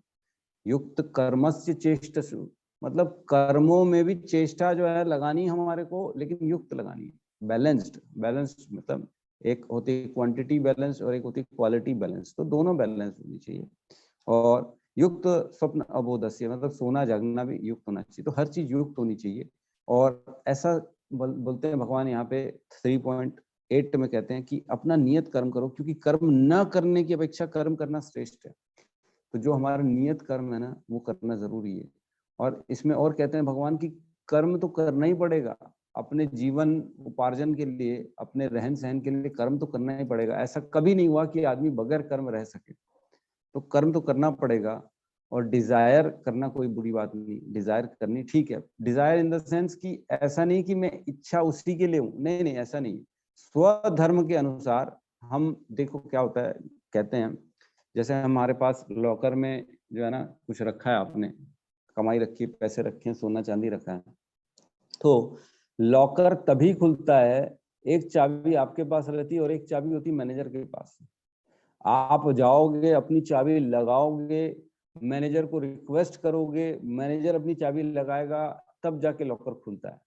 युक्त कर्मस्य चेष्टसु मतलब कर्मों में भी चेष्टा जो है लगानी हमारे को, लेकिन युक्त लगानी है, बैलेंस्ड। बैलेंस मतलब एक होती क्वांटिटी बैलेंस और एक होती क्वालिटी बैलेंस, तो दोनों बैलेंस होनी चाहिए। और युक्त स्वप्न अबोधस्य, मतलब सोना जागना भी युक्त होना चाहिए। तो हर चीज युक्त होनी चाहिए। और ऐसा बोलते हैं भगवान यहाँ पे 3.8 में कहते हैं कि अपना नियत कर्म करो, क्योंकि कर्म न करने की अपेक्षा कर्म करना श्रेष्ठ है। तो जो हमारा नियत कर्म है ना, वो करना जरूरी है। और इसमें और कहते हैं भगवान की कर्म तो करना ही पड़ेगा, अपने जीवन उपार्जन के लिए, अपने रहन सहन के लिए कर्म तो करना ही पड़ेगा। ऐसा कभी नहीं हुआ कि आदमी बगैर कर्म रह सके, तो कर्म तो करना पड़ेगा। और डिजायर करना कोई बुरी बात नहीं, डिजायर करनी ठीक है। डिजायर इन द सेंस कि ऐसा नहीं कि मैं इच्छा उसी के लिए हूँ, नहीं नहीं, ऐसा नहीं। स्वधर्म के अनुसार हम, देखो क्या होता है, कहते हैं जैसे हमारे पास लॉकर में जो है ना कुछ रखा है, आपने कमाई रखी है, पैसे रखे हैं, सोना चांदी रखा है, तो लॉकर तभी खुलता है, एक चाबी आपके पास रहती है और एक चाबी होती है मैनेजर के पास। आप जाओगे, अपनी चाबी लगाओगे, मैनेजर को रिक्वेस्ट करोगे, मैनेजर अपनी चाबी लगाएगा, तब जाके लॉकर खुलता है।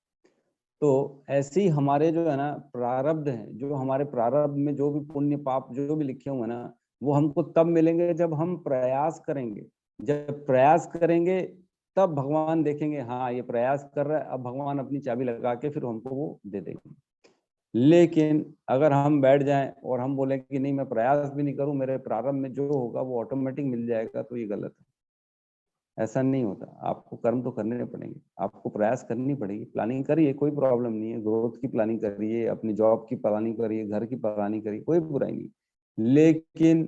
तो ऐसे ही हमारे जो है ना प्रारब्ध हैं, जो हमारे प्रारब्ध में जो भी पुण्य पाप जो भी लिखे हुए हैं ना, वो हमको तब मिलेंगे जब हम प्रयास करेंगे। जब प्रयास करेंगे तब भगवान देखेंगे, हाँ ये प्रयास कर रहा है, अब भगवान अपनी चाबी लगा के फिर हमको वो दे देंगे। लेकिन अगर हम बैठ जाएं और हम बोलें कि नहीं मैं प्रयास भी नहीं करूं, मेरे प्रारंभ में जो होगा वो ऑटोमेटिक मिल जाएगा, तो ये गलत है। ऐसा नहीं होता, आपको कर्म तो करने पड़ेंगे, आपको प्रयास करनी पड़ेगी। प्लानिंग करिए, कोई प्रॉब्लम नहीं है, ग्रोथ की प्लानिंग करिए, अपनी जॉब की प्लानिंग करिए, घर की प्लानिंग करिए, कोई बुराई नहीं, लेकिन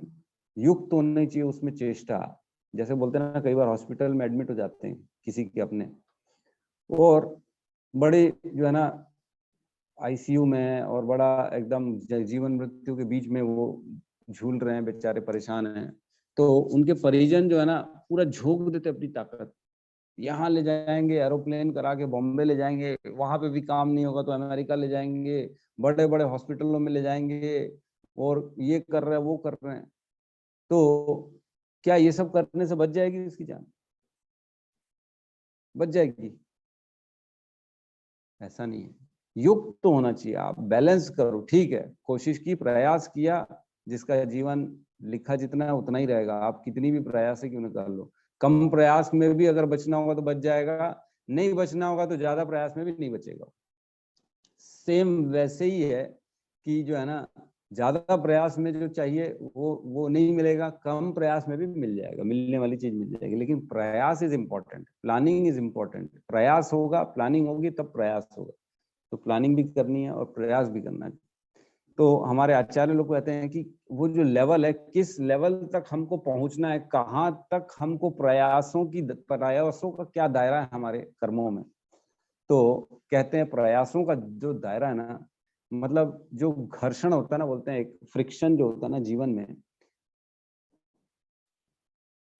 युक्त होनी चाहिए उसमें चेष्टा। जैसे बोलते हैं ना, कई बार हॉस्पिटल में एडमिट हो जाते हैं किसी के अपने, और बड़े जो है ना आईसीयू में, और बड़ा एकदम जीवन मृत्यु के बीच में वो झूल रहे हैं, बेचारे परेशान हैं, तो उनके परिजन जो है ना पूरा झोंक देते अपनी ताकत, यहाँ ले जाएंगे, एरोप्लेन करा के बॉम्बे ले जाएंगे, वहां पे भी काम नहीं होगा तो अमेरिका ले जाएंगे, बड़े बड़े हॉस्पिटलों में ले जाएंगे, और ये कर रहे हैं वो कर रहे हैं। तो क्या ये सब करने से बच जाएगी इसकी जान? बच जाएगी? ऐसा नहीं है। युक्त तो होना चाहिए, आप बैलेंस करो, ठीक है, कोशिश की, प्रयास किया, जिसका जीवन लिखा जितना है उतना ही रहेगा, आप कितनी भी प्रयास है क्यों ना कर लो। कम प्रयास में भी अगर बचना होगा तो बच जाएगा, नहीं बचना होगा तो ज्यादा प्रयास में भी नहीं बचेगा। सेम वैसे ही है कि जो है ना ज्यादा प्रयास में जो चाहिए वो नहीं मिलेगा, कम प्रयास में भी मिल जाएगा, मिलने वाली चीज मिल जाएगी। लेकिन प्रयास is important, planning is important. प्रयास होगा, प्लानिंग होगी, तब प्रयास होगा। तो प्लानिंग भी करनी है और प्रयास भी करना है। तो हमारे आचार्य लोग कहते हैं कि वो जो लेवल है, किस लेवल तक हमको पहुंचना है, कहाँ तक हमको प्रयासों का क्या दायरा है हमारे कर्मों में। तो कहते हैं प्रयासों का जो दायरा है ना, मतलब जो घर्षण होता है ना, बोलते हैं एक फ्रिक्शन जो होता है ना जीवन में,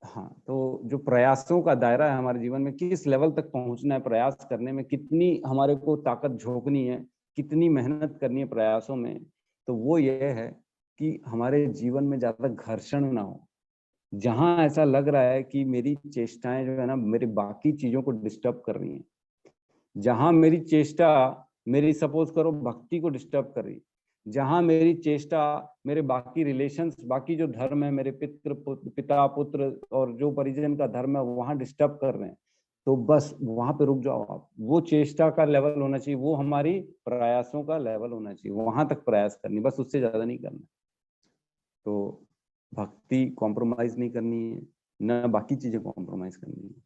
हाँ, तो जो प्रयासों का दायरा है हमारे जीवन में, किस लेवल तक पहुंचना है प्रयास करने में, कितनी हमारे को ताकत झोंकनी है, कितनी मेहनत करनी है प्रयासों में, तो वो ये है कि हमारे जीवन में ज्यादा घर्षण ना हो। जहां ऐसा लग रहा है कि मेरी चेष्टाएं जो है ना मेरी बाकी चीजों को डिस्टर्ब कर रही हैं, जहां मेरी चेष्टा मेरी सपोज करो भक्ति को डिस्टर्ब कर रही, जहां मेरी चेष्टा मेरे बाकी रिलेशंस, बाकी जो धर्म है, मेरे पिता पुत्र और जो परिजन का धर्म है, वहां डिस्टर्ब कर रहे हैं, तो बस वहां पे रुक जाओ आप। वो चेष्टा का लेवल होना चाहिए, वो हमारी प्रयासों का लेवल होना चाहिए, वहां तक प्रयास करनी, बस उससे ज्यादा नहीं करना। तो भक्ति कॉम्प्रोमाइज नहीं करनी है, न बाकी चीजें कॉम्प्रोमाइज करनी है।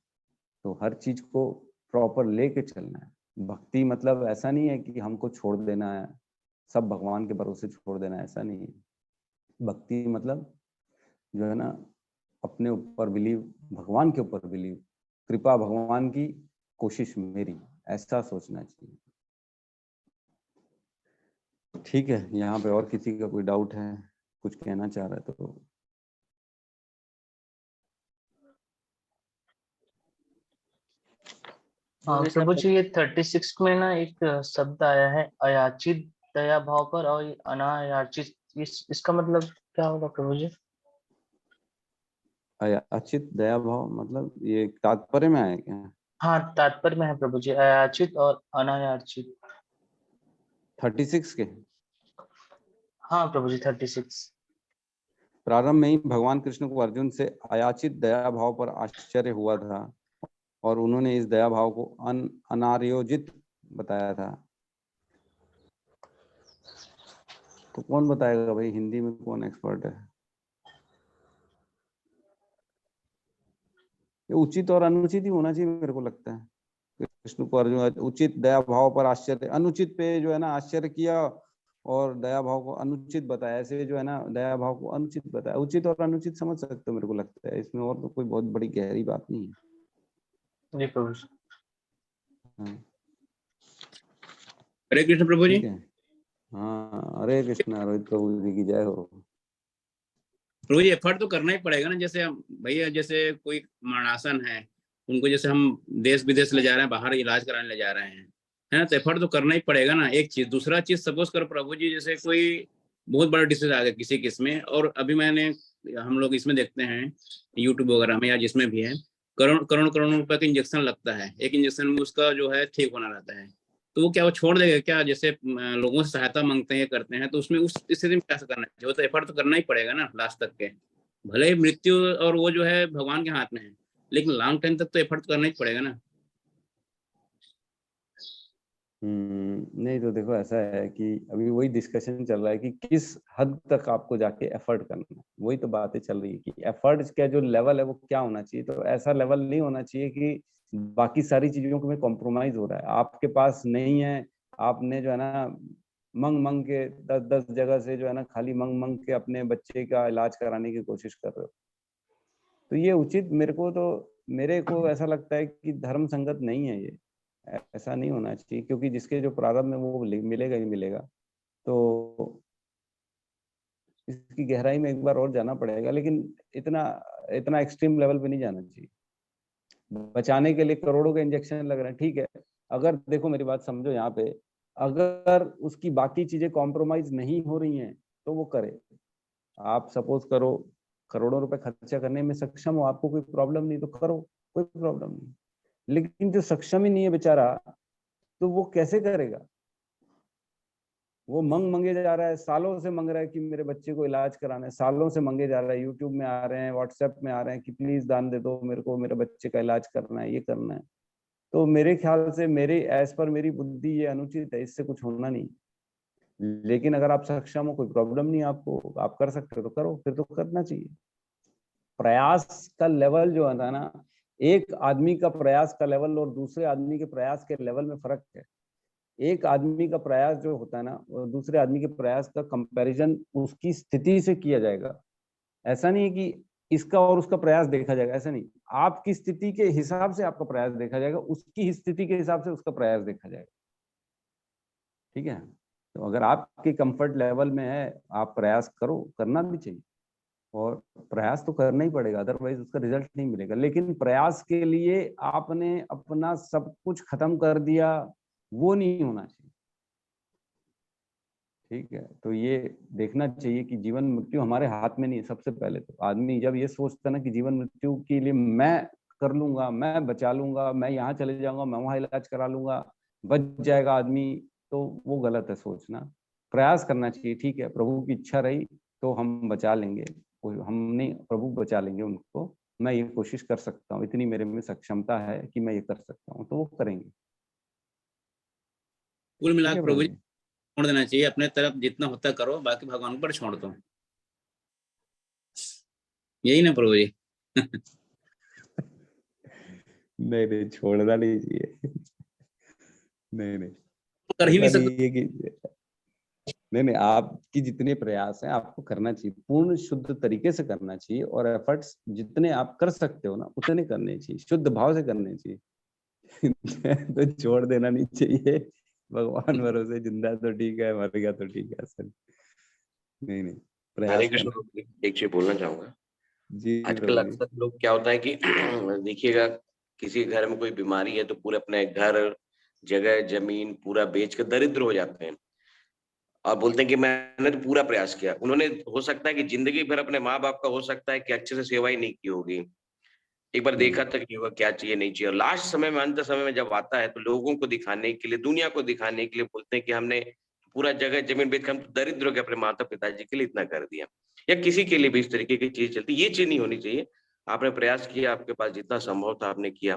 तो हर चीज को प्रॉपर लेके चलना है। भक्ति मतलब ऐसा नहीं है कि हमको छोड़ देना है, सब भगवान के भरोसे छोड़ देना है, ऐसा नहीं है। भक्ति मतलब जो है ना अपने ऊपर बिलीव, भगवान के ऊपर बिलीव, कृपा भगवान की, कोशिश मेरी, ऐसा सोचना चाहिए। ठीक है, यहाँ पे और किसी का कोई डाउट है, कुछ कहना चाह रहा है तो? हाँ प्रभु जी, ये 36 में ना एक शब्द आया है अयाचित दया भाव पर और अनायाचित, इसका मतलब क्या होगा प्रभु जी? अयाचित दया भाव मतलब ये तात्पर्य में आया क्या? हाँ तात्पर्य में है प्रभु जी, अयाचित और अनायाचित। 36 के? हाँ प्रभु जी 36। प्रारंभ में ही भगवान कृष्ण को अर्जुन से अयाचित दया भाव पर आश्चर्य हुआ था और उन्होंने इस दया भाव को अनार्योजित बताया था। तो कौन बताएगा भाई, हिंदी में कौन एक्सपर्ट है? ये उचित और अनुचित ही होना चाहिए मेरे को लगता है। कृष्ण को अर्जुन उचित दया भाव पर आश्चर्य, अनुचित पे जो है ना आश्चर्य किया और दया भाव को अनुचित बताया। ऐसे जो है ना दया भाव को अनुचित बताया। उचित और अनुचित समझ सकते हो मेरे को लगता है, इसमें और तो कोई बहुत बड़ी गहरी बात नहीं है। जी प्रभु जी। हाँ, हरे कृष्ण प्रभु जी। ठीक है। हाँ, हरे कृष्ण। रोहित प्रभु जी की जय हो। प्रभु जी एफर्ट तो करना ही पड़ेगा ना। जैसे हम भैया, जैसे कोई मरणासन है, उनको जैसे हम देश विदेश ले जा रहे हैं, बाहर इलाज कराने ले जा रहे हैं, है ना, तो एफर्ट तो करना ही पड़ेगा ना। एक चीज, दूसरा चीज, सपोज करो प्रभु जी जैसे कोई बहुत बड़ा डिसीज आ गया किसी केस में, और अभी हम लोग इसमें देखते हैं यूट्यूब वगैरह में या जिसमें भी है, करोड़ रुपए का इंजेक्शन लगता है, एक इंजेक्शन में उसका जो है ठीक होना रहता है। तो वो क्या वो छोड़ देगा क्या? जैसे लोगों से सहायता मांगते हैं, करते हैं, तो उसमें उस स्थिति में क्या करना चाहिए? वो तो एफर्ट तो करना ही पड़ेगा ना लास्ट तक के। भले ही मृत्यु और वो जो है भगवान के हाथ में है, लेकिन लॉन्ग टाइम तक तो एफर्ट करना ही पड़ेगा ना। नहीं तो देखो ऐसा है कि अभी वही डिस्कशन चल रहा है कि किस हद तक आपको जाके एफर्ट करना है। वही तो बातें चल रही है कि एफर्ट का जो लेवल है वो क्या होना चाहिए। तो ऐसा लेवल नहीं होना चाहिए कि बाकी सारी चीजों में कॉम्प्रोमाइज हो रहा है। आपके पास नहीं है, आपने जो है ना मंग के 10 जगह से जो है ना खाली मंग के अपने बच्चे का इलाज कराने की कोशिश कर रहे हो। तो ये उचित मेरे को ऐसा लगता है कि धर्म संगत नहीं है ये। ऐसा नहीं होना चाहिए, क्योंकि जिसके जो प्रारंभ में वो मिलेगा ही मिलेगा। तो इसकी गहराई में एक बार और जाना पड़ेगा, लेकिन इतना एक्सट्रीम लेवल पे नहीं जाना चाहिए। बचाने के लिए करोड़ों के इंजेक्शन लग रहे हैं, ठीक है। अगर देखो मेरी बात समझो यहाँ पे, अगर उसकी बाकी चीजें कॉम्प्रोमाइज नहीं हो रही हैं तो वो करे। आप सपोज करो करोड़ों रुपए खर्चा करने में सक्षम हो, आपको कोई प्रॉब्लम नहीं तो करो, कोई प्रॉब्लम नहीं। लेकिन जो सक्षम ही नहीं है बेचारा, तो वो कैसे करेगा? वो मंगे जा रहा है, सालों से मांग रहा है कि मेरे बच्चे को इलाज कराना है, सालों से मांगे जा रहा है। यूट्यूब में आ रहे हैं, व्हाट्सएप में आ रहे हैं कि प्लीज दान दे दो मेरे को, मेरे बच्चे का इलाज करना है, ये करना है। तो मेरे ख्याल से एज पर मेरी बुद्धि ये अनुचित है, इससे कुछ होना नहीं। लेकिन अगर आप सक्षम हो, कोई प्रॉब्लम नहीं आपको, आप कर सकते हो तो करो, फिर तो करना चाहिए। प्रयास का लेवल जो है ना, एक आदमी का प्रयास का लेवल और दूसरे आदमी के प्रयास के लेवल में फर्क है। एक आदमी का प्रयास जो होता है ना, दूसरे आदमी के प्रयास का कंपैरिजन उसकी स्थिति से किया जाएगा। ऐसा नहीं है कि इसका और उसका प्रयास देखा जाएगा, ऐसा नहीं। आपकी स्थिति के हिसाब से आपका प्रयास देखा जाएगा, उसकी स्थिति के हिसाब से उसका प्रयास देखा जाएगा। ठीक है। तो अगर आपके कंफर्ट लेवल में है, आप प्रयास करो, करना भी चाहिए, और प्रयास तो करना ही पड़ेगा, अदरवाइज उसका रिजल्ट नहीं मिलेगा। लेकिन प्रयास के लिए आपने अपना सब कुछ खत्म कर दिया, वो नहीं होना चाहिए। ठीक है। तो ये देखना चाहिए कि जीवन मृत्यु हमारे हाथ में नहीं है। सबसे पहले तो आदमी जब ये सोचता ना कि जीवन मृत्यु के लिए मैं कर लूंगा, मैं बचा लूंगा, मैं यहाँ चले जाऊंगा, मैं वहां इलाज करा लूंगा, बच जाएगा आदमी, तो वो गलत है सोचना। प्रयास करना चाहिए, ठीक है, प्रभु की इच्छा रही तो हम बचा लेंगे, हम नहीं, प्रभु बचा लेंगे उनको। मैं ये कोशिश कर सकता हूँ, इतनी मेरे में सक्षमता है कि मैं ये कर सकता हूँ, तो वो करेंगे। कुल मिलाकर प्रभु जी छोड़ देना चाहिए, अपने तरफ जितना होता करो, बाकी भगवान पर छोड़ दो। यही ना प्रभु जी? नहीं, छोड़ना नहीं चाहिए। नहीं कर ही नहीं सकते। नहीं, आपकी जितने प्रयास हैं आपको करना चाहिए, पूर्ण शुद्ध तरीके से करना चाहिए, और एफर्ट्स जितने आप कर सकते हो ना उतने करने चाहिए, शुद्ध भाव से करने चाहिए। तो छोड़ देना नहीं चाहिए। भगवान भरोसे, जिंदा तो ठीक है, मर गया तो ठीक है। सर नहीं, हरे कृष्ण। एक चीज बोलना चाहूंगा जी। आजकल अक्सर लोग क्या होता है कि देखिएगा, किसी घर में कोई बीमारी है तो पूरे अपने घर, जगह, जमीन पूरा बेच कर दरिद्र हो जाते हैं और बोलते हैं कि मैंने तो पूरा प्रयास किया। उन्होंने हो सकता है कि जिंदगी भर अपने माँ बाप का हो सकता है कि अच्छे से सेवा ही नहीं की होगी, एक बार देखा तक नहीं होगा क्या चाहिए नहीं चाहिए, और लास्ट समय में, अंत समय में जब आता है तो लोगों को दिखाने के लिए, दुनिया को दिखाने के लिए बोलते हैं कि हमने पूरा जगह जमीन बेच कर हम तो दरिद्र हो गए, अपने माता पिताजी के लिए इतना कर दिया। या किसी के लिए भी इस तरीके की चीज चलती, ये चीज नहीं होनी चाहिए। आपने प्रयास किया, आपके पास जितना संभव था आपने किया,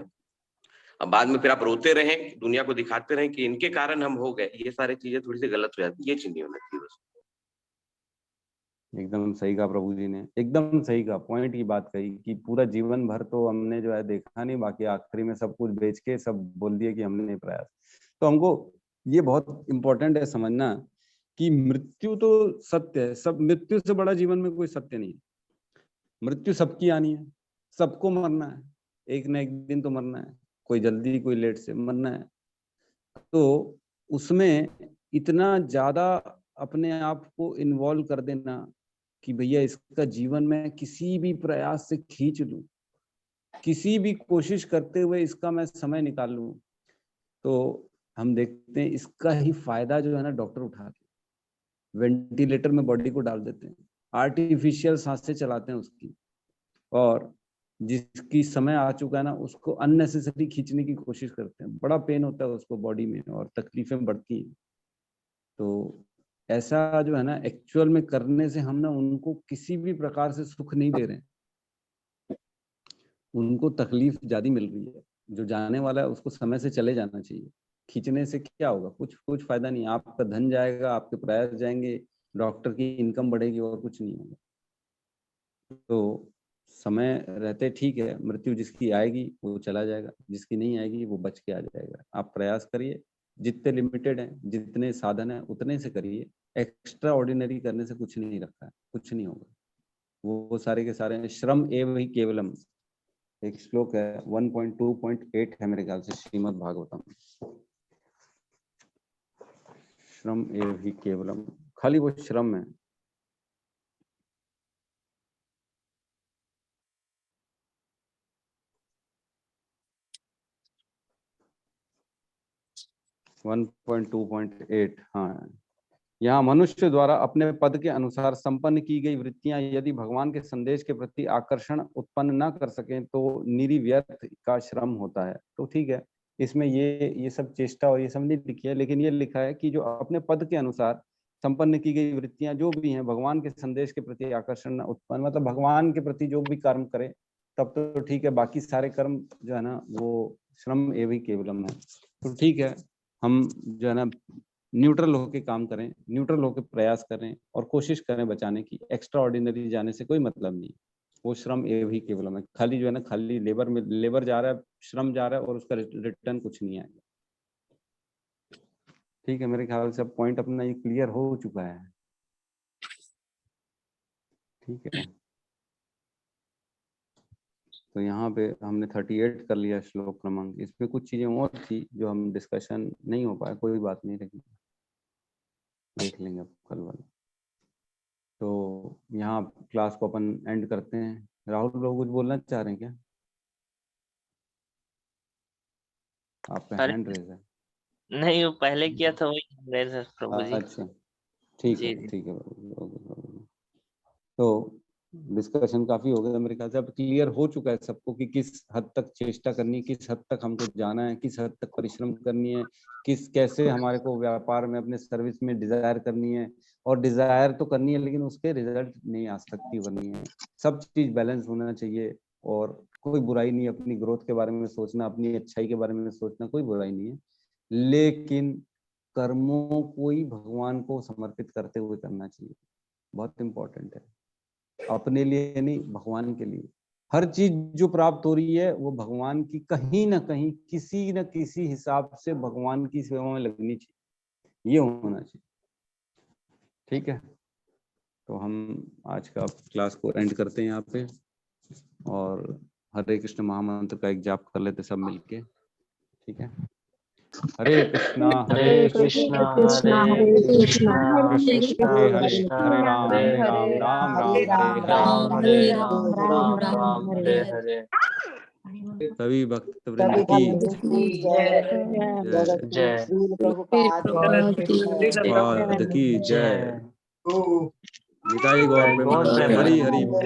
अब बाद में फिर आप रोते रहें, दुनिया को दिखाते रहें कि इनके कारण हम हो गए, ये सारी चीजें थोड़ी सी गलत हो जाती, ये चीज नहीं होना चाहिए बस। एकदम सही कहा प्रभु जी ने, एकदम सही कहा, पॉइंट की बात कही कि पूरा जीवन भर तो हमने जो है देखा नहीं, बाकी आखिरी में सब कुछ बेच के सब बोल दिया कि हमने प्रयास। तो हमको ये बहुत इंपॉर्टेंट है समझना कि मृत्यु तो सत्य है, सब मृत्यु से बड़ा जीवन में कोई सत्य नहीं है। मृत्यु सबकी आनी है, सबको मरना है, एक न एक दिन तो मरना है, कोई जल्दी कोई लेट से मरना है। तो उसमें इतना ज्यादा अपने आप को इन्वॉल्व कर देना कि भैया इसका जीवन में किसी भी प्रयास से खींच लूं, किसी भी कोशिश करते हुए इसका मैं समय निकाल लूं, तो हम देखते हैं इसका ही फायदा जो है ना डॉक्टर उठाते हैं, वेंटिलेटर में बॉडी को डाल देते हैं, आर्टिफिशियल सांसें चलाते हैं उसकी, और जिसकी समय आ चुका है ना उसको अननेसेसरी खींचने की कोशिश करते हैं, बड़ा पेन होता है उसको बॉडी में और तकलीफें बढ़ती हैं। तो ऐसा जो है ना एक्चुअल में करने से हम ना उनको किसी भी प्रकार से सुख नहीं दे रहे हैं, उनको तकलीफ ज्यादा मिल रही है। जो जाने वाला है उसको समय से चले जाना चाहिए, खींचने से क्या होगा, कुछ फायदा नहीं, आपका धन जाएगा, आपके प्रयास जाएंगे, डॉक्टर की इनकम बढ़ेगी और कुछ नहीं होगा। तो समय रहते ठीक है, मृत्यु जिसकी आएगी वो चला जाएगा, जिसकी नहीं आएगी वो बच के आ जाएगा। आप प्रयास करिए, जितने लिमिटेड हैं, जितने साधन हैं उतने से करिए, एक्स्ट्रा ऑर्डिनरी करने से कुछ नहीं रखा है, कुछ नहीं होगा। वो सारे के सारे श्रम एव ही केवलम, एक श्लोक है 1.2.8 है मेरे ख्याल से श्रीमद् भागवतम, श्रम एव ही केवलम, खाली वो श्रम है। वन 1.2.8 हाँ, यहाँ मनुष्य द्वारा अपने पद के अनुसार संपन्न की गई वृत्तियां यदि भगवान के संदेश के प्रति आकर्षण उत्पन्न न कर सकें तो निरीव्यर्थ का श्रम होता है। तो ठीक है, इसमें ये सब चेष्टा और ये सब नहीं लिखी है, लेकिन ये लिखा है कि जो अपने पद के अनुसार संपन्न की गई वृत्तियां जो भी हैं भगवान के संदेश के प्रति आकर्षण उत्पन्न, मतलब भगवान के प्रति जो भी कर्म करे तब तो ठीक है, बाकी सारे कर्म जो है ना वो श्रम एव ही केवलम है। तो ठीक है, हम जो है ना न्यूट्रल होके काम करें, न्यूट्रल होके प्रयास करें और कोशिश करें बचाने की, एक्स्ट्रा ऑर्डिनरी जाने से कोई मतलब नहीं, वो श्रम एव ही केवलम है। खाली जो है ना खाली लेबर जा रहा है, श्रम जा रहा है और उसका रिटर्न कुछ नहीं आएगा। ठीक है, मेरे ख्याल से अब पॉइंट अपना ये क्लियर हो चुका है। ठीक है, तो यहाँ पे हमने 38 कर लिया श्लोक क्रमांक। इसमें कुछ चीजें और थी जो हम डिस्कशन नहीं हो पाया, कोई बात नहीं, लेकिन देख लेंगे अब कल वाला। तो यहाँ क्लास को अपन एंड करते हैं। राहुल लोग कुछ बोलना चाह रहे हैं क्या? आपका हैंड रेज है। नहीं, वो पहले किया था वही रेज है प्रभु जी। अच्छा ठीक है, ठीक है। तो डिस्कशन काफी हो गया मेरे ख्याल से, अब क्लियर हो चुका है सबको कि किस हद तक चेष्टा करनी, किस हद तक हमको जाना है, किस हद तक परिश्रम करनी है, कैसे हमारे को व्यापार में अपने सर्विस में डिजायर करनी है। और डिजायर तो करनी है लेकिन उसके रिजल्ट नहीं आ सकती बननी है, सब चीज बैलेंस होना चाहिए। और कोई बुराई नहीं, अपनी ग्रोथ के बारे में सोचना, अपनी अच्छाई के बारे में सोचना, कोई बुराई नहीं है, लेकिन कर्मों को ही भगवान को समर्पित करते हुए करना चाहिए। बहुत इंपॉर्टेंट है, अपने लिए नहीं, भगवान के लिए। हर चीज जो प्राप्त हो रही है वो भगवान की कहीं ना कहीं किसी न किसी हिसाब से भगवान की सेवा में लगनी चाहिए, ये होना चाहिए। ठीक है, तो हम आज का क्लास को एंड करते हैं यहाँ पे, और हरे कृष्ण महामंत्र का एक जाप कर लेते सब मिलके। ठीक है, हरे कृष्णा हरे कृष्णा हरे कृष्णा कृष्ण हरे हरे राम राम राम हरे हरे। सभी भक्त वृंद की जय पाद की जय। निताई गौर प्रेमानंद। हरि हरि बोल।